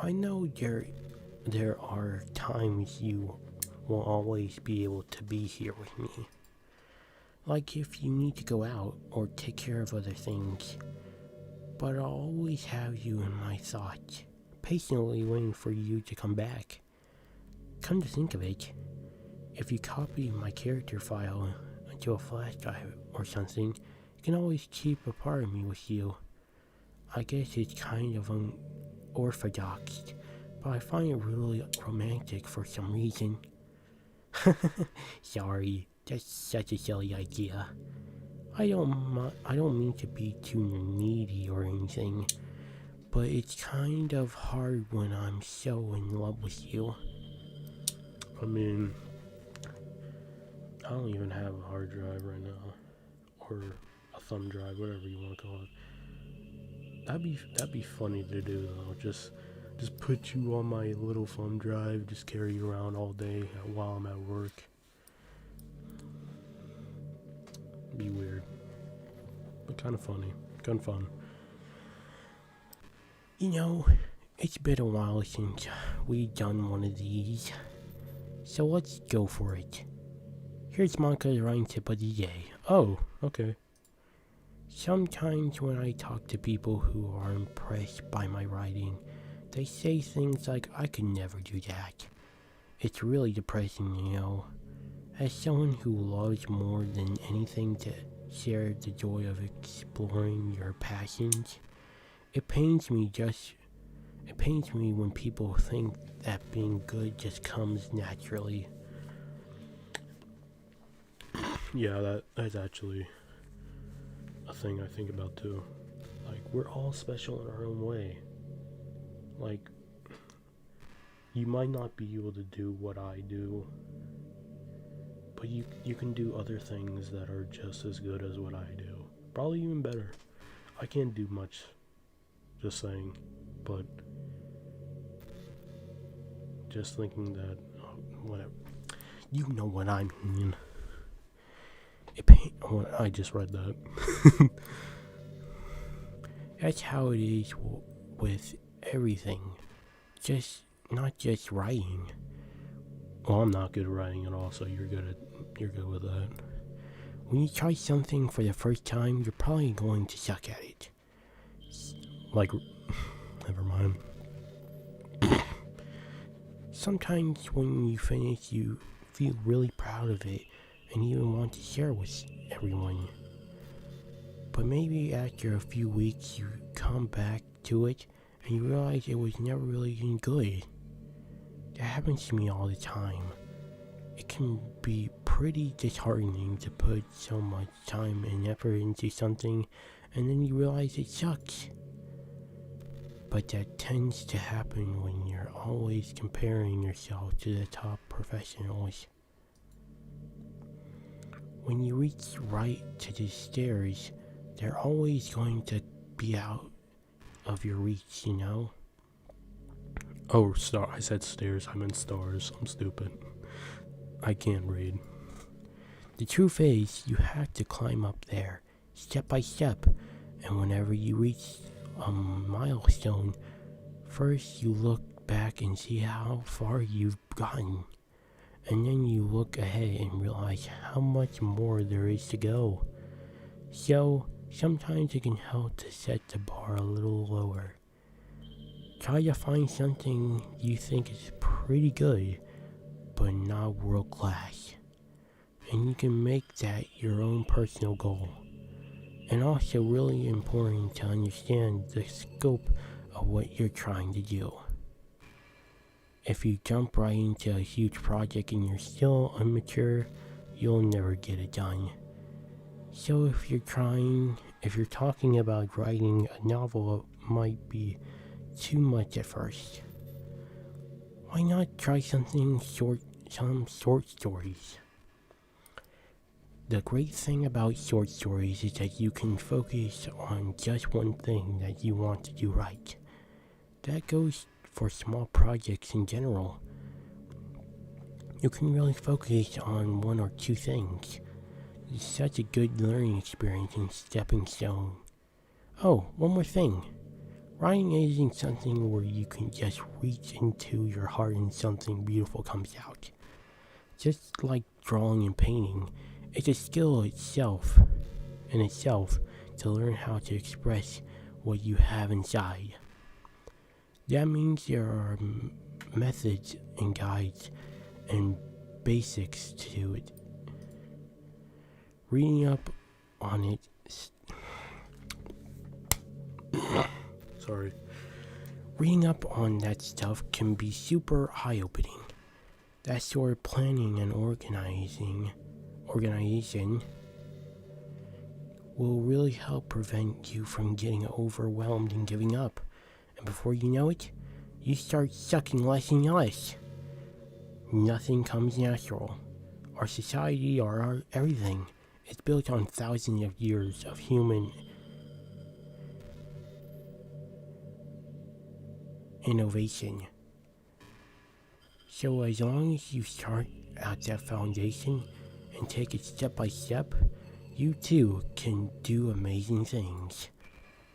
Speaker 1: I know there are times you won't always be able to be here with me. Like if you need to go out or take care of other things. But I'll always have you in my thoughts, patiently waiting for you to come back. Come to think of it, if you copy my character file into a flash drive or something, you can always keep a part of me with you. I guess it's kind of unorthodox, but I find it really romantic for some reason. Sorry, that's such a silly idea. I don't mean to be too needy or anything, but it's kind of hard when I'm so in love with you.
Speaker 2: I mean, I don't even have a hard drive right now, or a thumb drive, whatever you want to call it. That'd be funny to do though. Just put you on my little thumb drive, just carry you around all day while I'm at work. Be weird, but kind of funny, kind of fun.
Speaker 1: You know, it's been a while since we've done one of these, so let's go for it. Here's Monika's writing tip of the day.
Speaker 2: Oh, okay.
Speaker 1: Sometimes when I talk to people who are impressed by my writing, they say things like, I could never do that. It's really depressing, you know. As someone who loves more than anything to share the joy of exploring your passions, it pains me when people think that being good just comes naturally.
Speaker 2: Yeah, that's actually a thing I think about too. Like, we're all special in our own way. Like, you might not be able to do what I do, but you can do other things that are just as good as what I do. Probably even better. I can't do much, just saying, but just thinking that, whatever.
Speaker 1: You know what I mean.
Speaker 2: I just read that.
Speaker 1: That's how it is with everything. Not just writing.
Speaker 2: Well, I'm not good at writing at all, so you're good with that.
Speaker 1: When you try something for the first time, you're probably going to suck at it.
Speaker 2: Like, never mind.
Speaker 1: Sometimes when you finish, you feel really proud of it and even want to share with everyone. But maybe after a few weeks, you come back to it and you realize it was never really any good. That happens to me all the time. It can be pretty disheartening to put so much time and effort into something and then you realize it sucks. But that tends to happen when you're always comparing yourself to the top professionals. When you reach right to the stairs, they're always going to be out of your reach, you know?
Speaker 2: Oh, I said stairs, I meant stars. I'm stupid. I can't read.
Speaker 1: The truth is, you have to climb up there, step by step, and whenever you reach a milestone, first you look back and see how far you've gotten, and then you look ahead and realize how much more there is to go. So, sometimes it can help to set the bar a little lower. Try to find something you think is pretty good, but not world class. And you can make that your own personal goal. And also really important to understand the scope of what you're trying to do. If you jump right into a huge project and you're still immature, you'll never get it done. So if you're talking about writing a novel, it might be too much at first. Why not try some short stories? The great thing about short stories is that you can focus on just one thing that you want to do right. That goes for small projects in general. You can really focus on one or two things. It's such a good learning experience and stepping stone. Oh, one more thing. Writing isn't something where you can just reach into your heart and something beautiful comes out. Just like drawing and painting, it's a skill in itself to learn how to express what you have inside. That means there are methods and guides and basics to it. Reading up on it Reading up on that stuff can be super eye-opening. That sort of planning and organization will really help prevent you from getting overwhelmed and giving up. And before you know it, you start sucking less and less. Nothing comes natural. Our society, our everything, is built on thousands of years of human innovation. So as long as you start at that foundation and take it step by step, you too can do amazing things.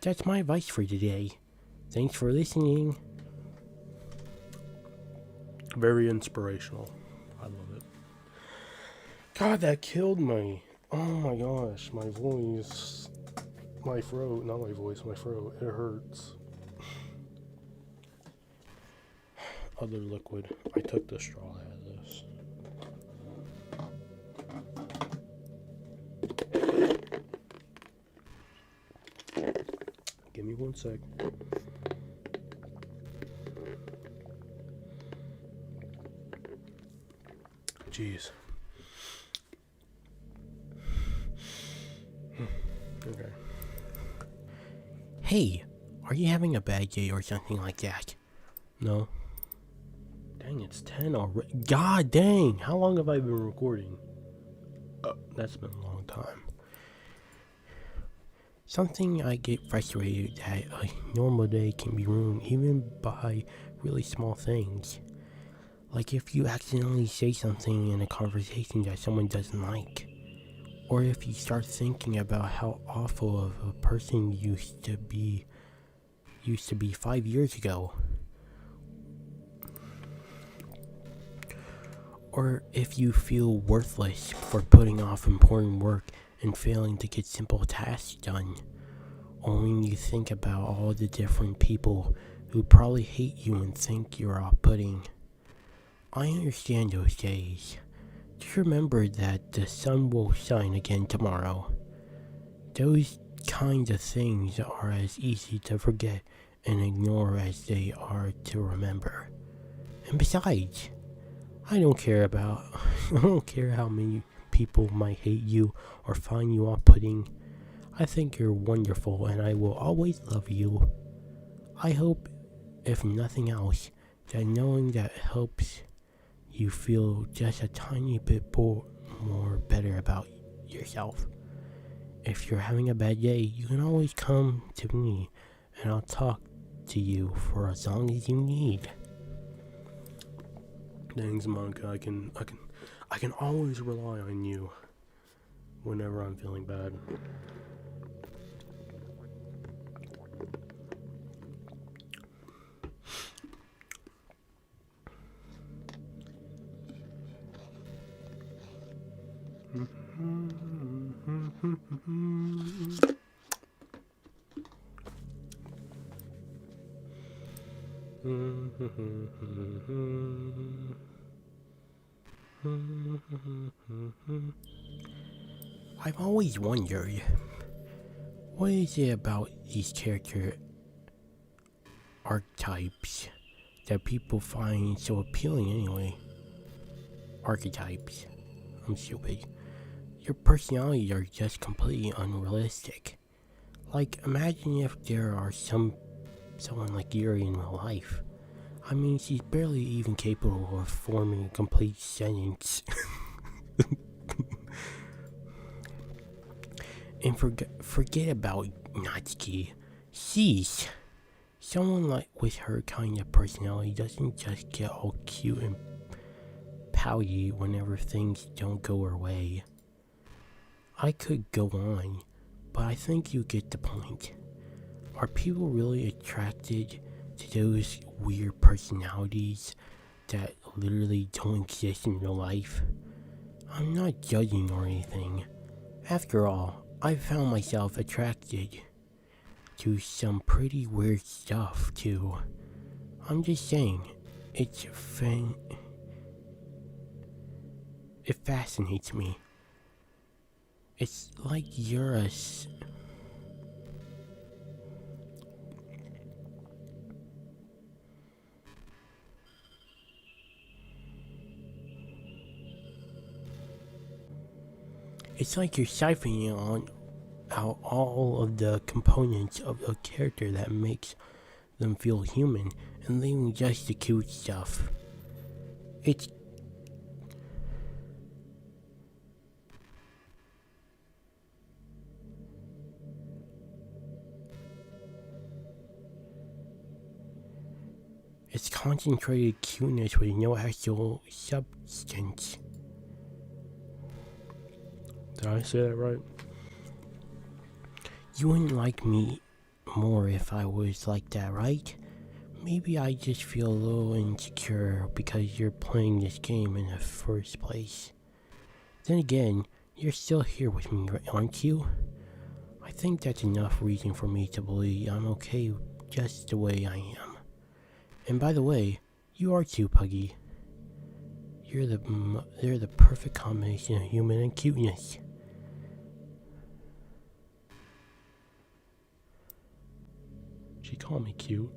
Speaker 1: That's my advice for today. Thanks for listening.
Speaker 2: Very inspirational. I love it. God, that killed me. Oh my gosh, my voice. My throat, not my voice, my throat. It hurts. Other liquid. I took the straw out of this. Give me 1 sec. Jeez. Okay.
Speaker 1: Hey, are you having a bad day or something like that?
Speaker 2: No. Dang, it's 10 already. God dang, how long have I been recording? That's been a long time.
Speaker 1: Something I get frustrated that a normal day can be ruined even by really small things. Like if you accidentally say something in a conversation that someone doesn't like. Or if you start thinking about how awful of a person you used to be used to be 5 years ago. Or if you feel worthless for putting off important work and failing to get simple tasks done. Or when you think about all the different people who probably hate you and think you're off-putting. I understand those days. Just remember that the sun will shine again tomorrow. Those kinds of things are as easy to forget and ignore as they are to remember. And besides, I don't care how many people might hate you or find you off-putting. I think you're wonderful and I will always love you. I hope, if nothing else, that knowing that helps you feel just a tiny bit more better about yourself. If you're having a bad day, you can always come to me and I'll talk to you for as long as you need.
Speaker 2: Thanks, Monika. I can always rely on you whenever I'm feeling bad.
Speaker 1: I've always wondered, what is it about these character archetypes that people find so appealing anyway? Archetypes. I'm stupid. Your personalities are just completely unrealistic. Like, imagine if there are someone like Yuri in real life. I mean, she's barely even capable of forming a complete sentence. And forget about Natsuki. Sheesh. Someone like with her kind of personality doesn't just get all cute and pouty whenever things don't go her way. I could go on, but I think you get the point. Are people really attracted to those weird personalities that literally don't exist in real life? I'm not judging or anything. After all, I found myself attracted to some pretty weird stuff too. I'm just saying, it fascinates me. It's like you're a It's like you're siphoning out all of the components of a character that makes them feel human and leaving just the cute stuff. It's concentrated cuteness with no actual substance.
Speaker 2: Did I say that right?
Speaker 1: You wouldn't like me more if I was like that, right? Maybe I just feel a little insecure because you're playing this game in the first place. Then again, you're still here with me, aren't you? I think that's enough reason for me to believe I'm okay just the way I am. And by the way, you are too, Puggy. You're the perfect combination of human and cuteness.
Speaker 2: She called me cute.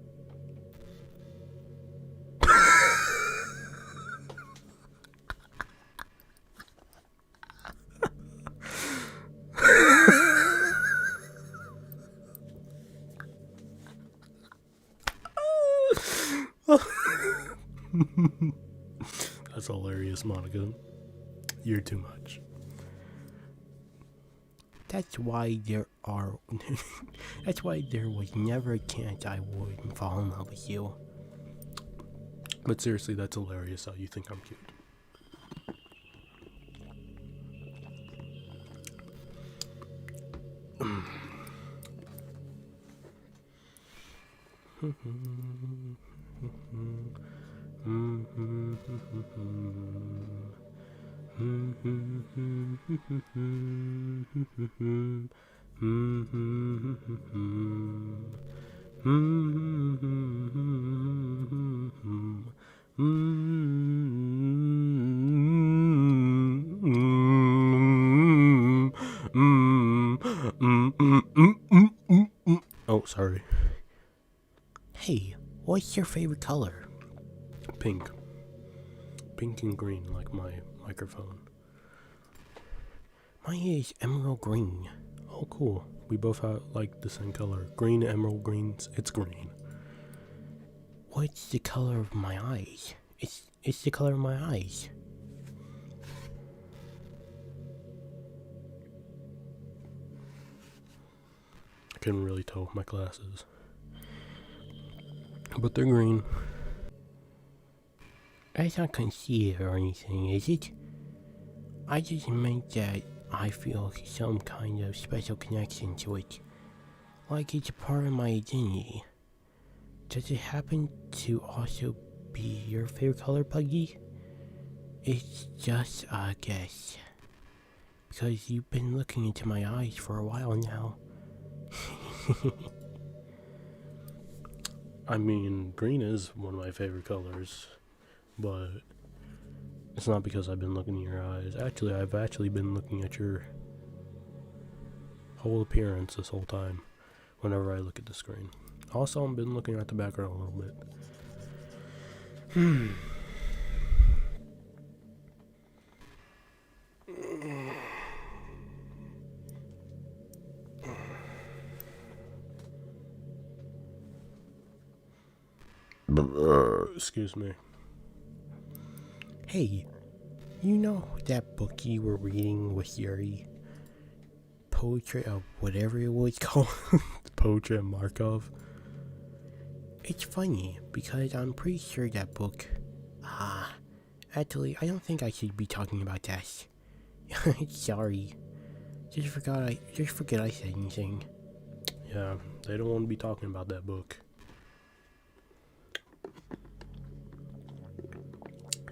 Speaker 2: That's hilarious, Monika. You're too much.
Speaker 1: That's why there was never a chance I would fall in love with you.
Speaker 2: But seriously, that's hilarious how you think I'm cute. Oh, sorry.
Speaker 1: Hey, what's your favorite color?
Speaker 2: Pink. Pink and green, like my microphone.
Speaker 1: Mine is emerald green.
Speaker 2: Oh, cool. We both have like the same color. Green, emerald greens. It's green.
Speaker 1: What's the color of my eyes? It's the color of my eyes.
Speaker 2: I couldn't really tell with my glasses. But they're green.
Speaker 1: That's not conceited or anything, is it? I just meant that I feel some kind of special connection to it. Like it's a part of my identity. Does it happen to also be your favorite color, Puggy? It's just a guess. Because you've been looking into my eyes for a while now.
Speaker 2: I mean, green is one of my favorite colors, but it's not because I've been looking in your eyes. Actually, I've actually been looking at your whole appearance this whole time whenever I look at the screen. Also, I've been looking at the background a little bit. Excuse me.
Speaker 1: Hey, you know that book you were reading with Yuri? Portrait of whatever it was called?
Speaker 2: Portrait of Markov.
Speaker 1: It's funny, because I'm pretty sure that book... actually, I don't think I should be talking about that. Sorry. Just forget I said anything.
Speaker 2: Yeah, they don't want to be talking about that book.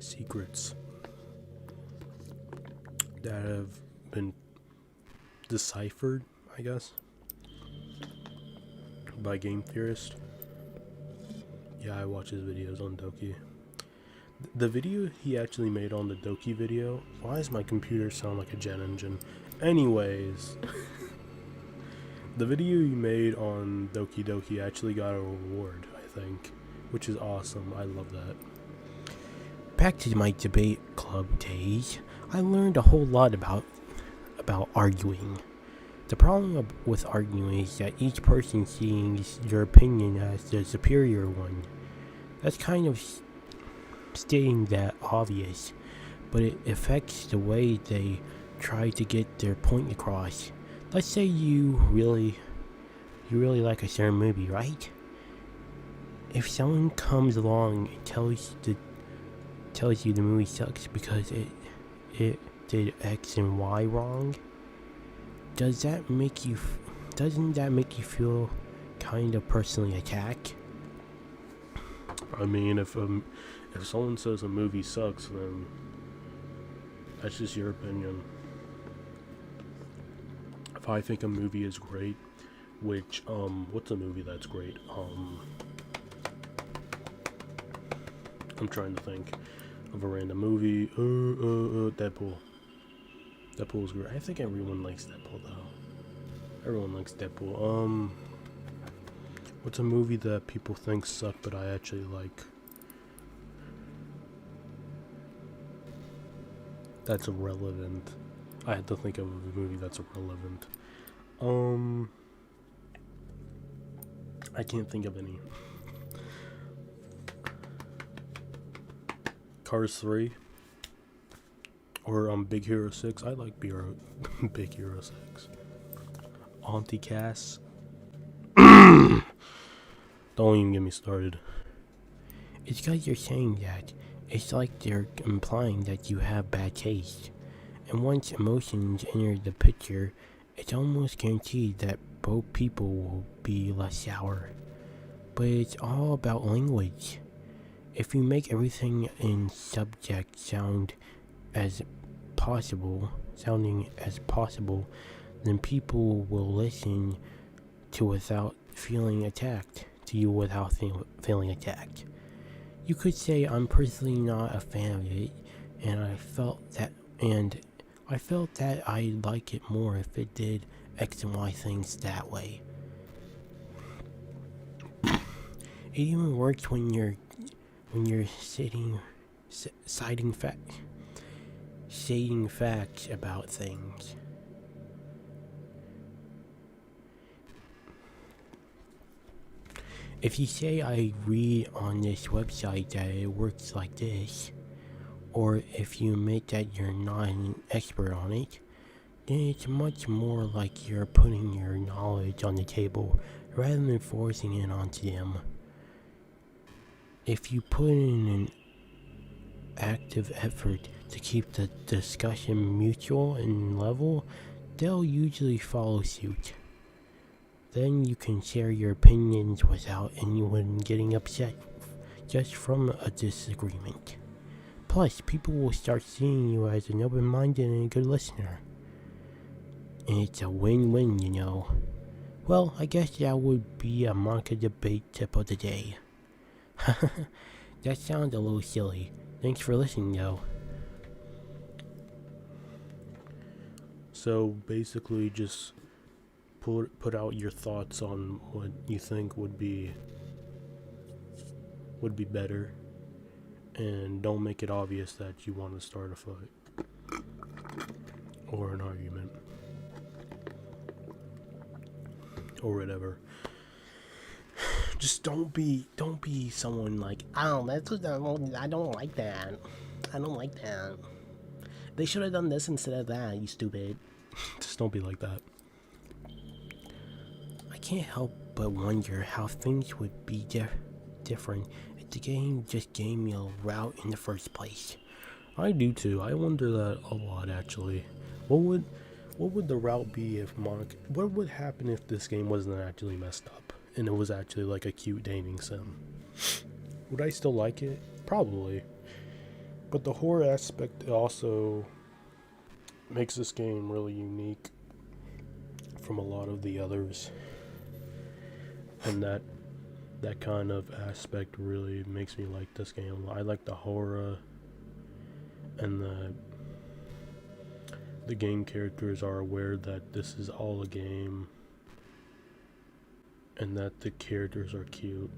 Speaker 2: Secrets that have been deciphered, I guess, by game theorists. Yeah, I watch his videos on Doki. The video he actually made on the Doki video, why does my computer sound like a jet engine? Anyways, the video he made on Doki Doki actually got a reward, I think, which is awesome. I love that.
Speaker 1: Back to my debate club days, I learned a whole lot about arguing. The problem with arguing is that each person sees your opinion as the superior one. That's kind of stating that obvious, but it affects the way they try to get their point across. Let's say you really like a certain movie, right? If someone comes along and tells you the movie sucks because it did X and Y wrong, doesn't that make you feel kind of personally attacked?
Speaker 2: I mean, if someone says a movie sucks, then that's just your opinion. If I think a movie is great, which what's a movie that's great? I'm trying to think of a random movie. Deadpool. Deadpool's great. I think everyone likes Deadpool though. Everyone likes Deadpool. What's a movie that people think suck but I actually like? That's irrelevant. I had to think of a movie that's irrelevant. I can't think of any. Cars 3 or Big Hero 6. I like Big Hero 6. Auntie Cass. Don't even get me started.
Speaker 1: It's because you're saying that. It's like they're implying that you have bad taste. And once emotions enter the picture, it's almost guaranteed that both people will be less sour. but it's all about language. If you make everything in subject sounding as possible, then people will listen to without feeling attacked. To you without feeling attacked. You could say I'm personally not a fan of it, and I felt that I'd like it more if it did X and Y things that way. It even works when you're stating facts about things. If you say I read on this website that it works like this, or if you admit that you're not an expert on it, then it's much more like you're putting your knowledge on the table rather than forcing it onto them. If you put in an active effort to keep the discussion mutual and level, they'll usually follow suit. Then you can share your opinions without anyone getting upset just from a disagreement. Plus, people will start seeing you as an open-minded and a good listener. And it's a win-win, you know. Well, I guess that would be a Monika debate tip of the day. That sounds a little silly. Thanks for listening, though.
Speaker 2: So basically, just put out your thoughts on what you think would be better, and don't make it obvious that you want to start a fight or an argument or whatever. Just don't be someone like, oh, I don't like that. I don't like that. They should have done this instead of that, you stupid. Just don't be like that.
Speaker 1: I can't help but wonder how things would be different if the game just gave me a route in the first place.
Speaker 2: I do too. I wonder that a lot, actually. What would the route be if Monika... What would happen if this game wasn't actually messed up and it was actually like a cute dating sim? Would I still like it? Probably. But the horror aspect also makes this game really unique from a lot of the others. And that kind of aspect really makes me like this game. I like the horror, and the game characters are aware that this is all a game and that the characters are cute.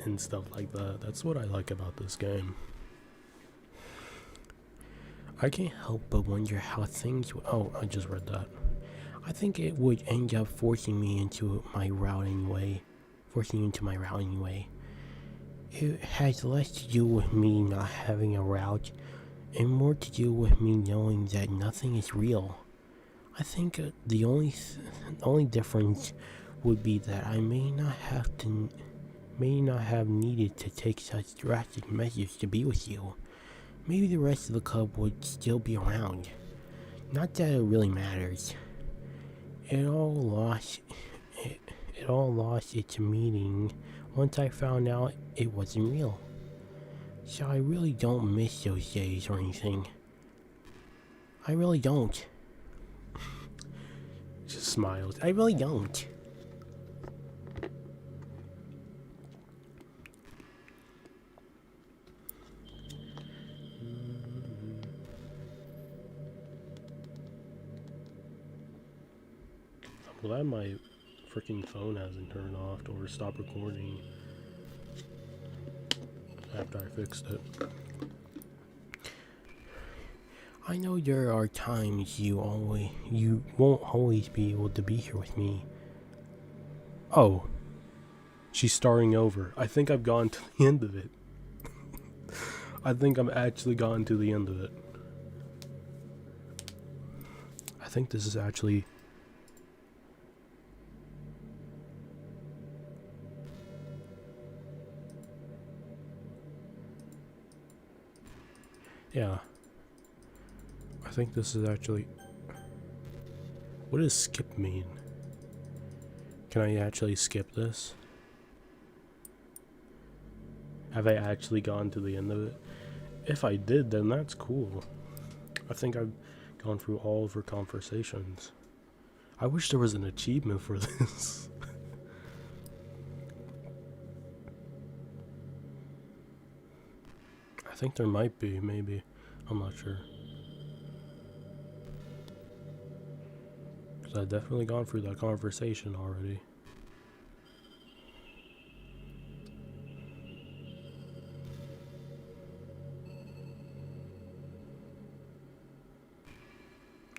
Speaker 2: And stuff like that. That's what I like about this game.
Speaker 1: I can't help but wonder how things oh, I just read that. I think it would end up forcing me into my route anyway. It has less to do with me not having a route and more to do with me knowing that nothing is real. I think the only difference would be that I may not have needed to take such drastic measures to be with you. Maybe the rest of the club would still be around. Not that it really matters. It all lost its meaning once I found out it wasn't real. So I really don't miss those days or anything. I really don't.
Speaker 2: Just smiles.
Speaker 1: I really don't.
Speaker 2: I'm glad my freaking phone hasn't turned off or stopped recording after I fixed it.
Speaker 1: I know there are times you won't always be able to be here with me.
Speaker 2: Oh, she's starting over. I think I've gone to the end of it. I think I'm actually gone to the end of it. I think this is actually... Yeah. I think this is actually... What does skip mean? Can I actually skip this? Have I actually gone to the end of it? If I did, then that's cool. I think I've gone through all of her conversations. I wish there was an achievement for this. I think there might be, maybe. I'm not sure. Because I've definitely gone through that conversation already.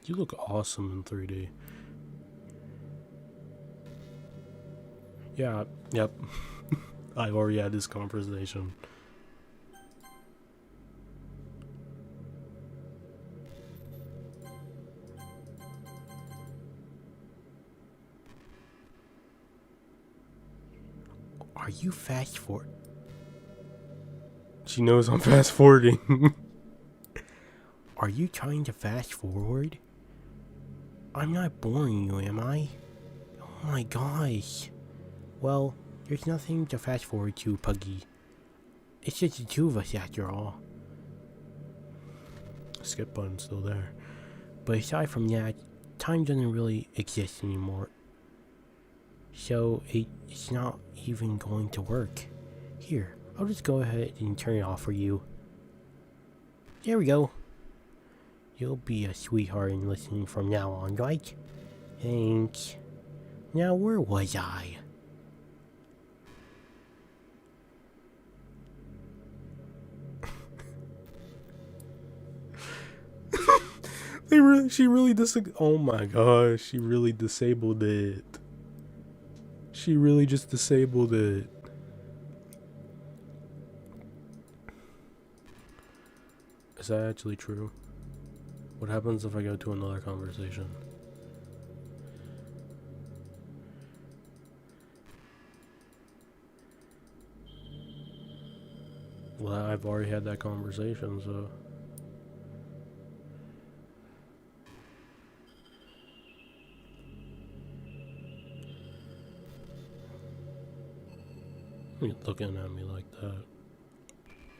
Speaker 2: You look awesome in 3D. Yeah, yep. I already had this conversation.
Speaker 1: Are you fast forward?
Speaker 2: She knows I'm fast forwarding.
Speaker 1: Are you trying to fast forward? I'm not boring you, am I? Oh my gosh. Well, there's nothing to fast forward to, Puggy. It's just the two of us after all.
Speaker 2: Skip button's still there.
Speaker 1: But aside from that, time doesn't really exist anymore. So it's not even going to work. Here, I'll just go ahead and turn it off for you. There we go. You'll be a sweetheart and listening from now on, right? Thanks. Now where was I?
Speaker 2: She really oh my gosh, she really disabled it. She really just disabled it. Is that actually true? What happens if I go to another conversation? Well, I've already had that conversation, so... You're looking at me like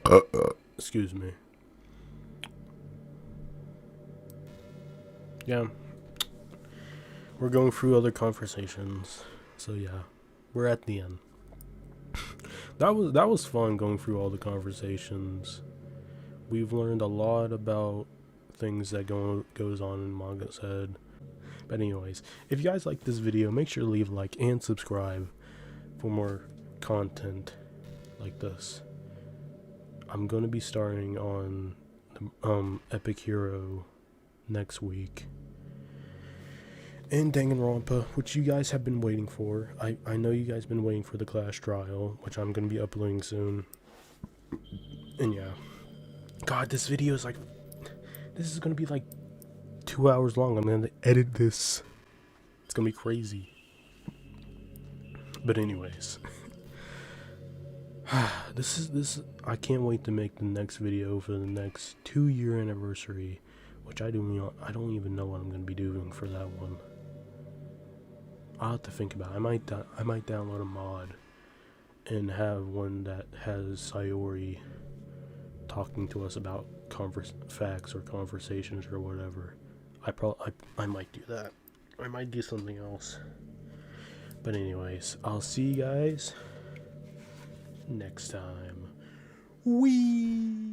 Speaker 2: that. Excuse me. Yeah. We're going through other conversations. So yeah. We're at the end. That was fun going through all the conversations. We've learned a lot about things that goes on in Manga's head. But anyways, if you guys like this video, make sure to leave a like and subscribe for more content like this. I'm gonna be starting on the Epic Hero next week. And Danganronpa, which you guys have been waiting for. I know you guys have been waiting for the Clash Trial, which I'm going to be uploading soon. And yeah. God, this video is like... This is going to be like 2 hours long. I'm going to edit this. It's going to be crazy. But anyways. I can't wait to make the next video for the next 2-year anniversary. Which I don't even know what I'm going to be doing for that one. I'll have to think about it. I might download a mod and have one that has Sayori talking to us about facts or conversations or whatever. I might do that. I might do something else. But anyways, I'll see you guys next time. Wee.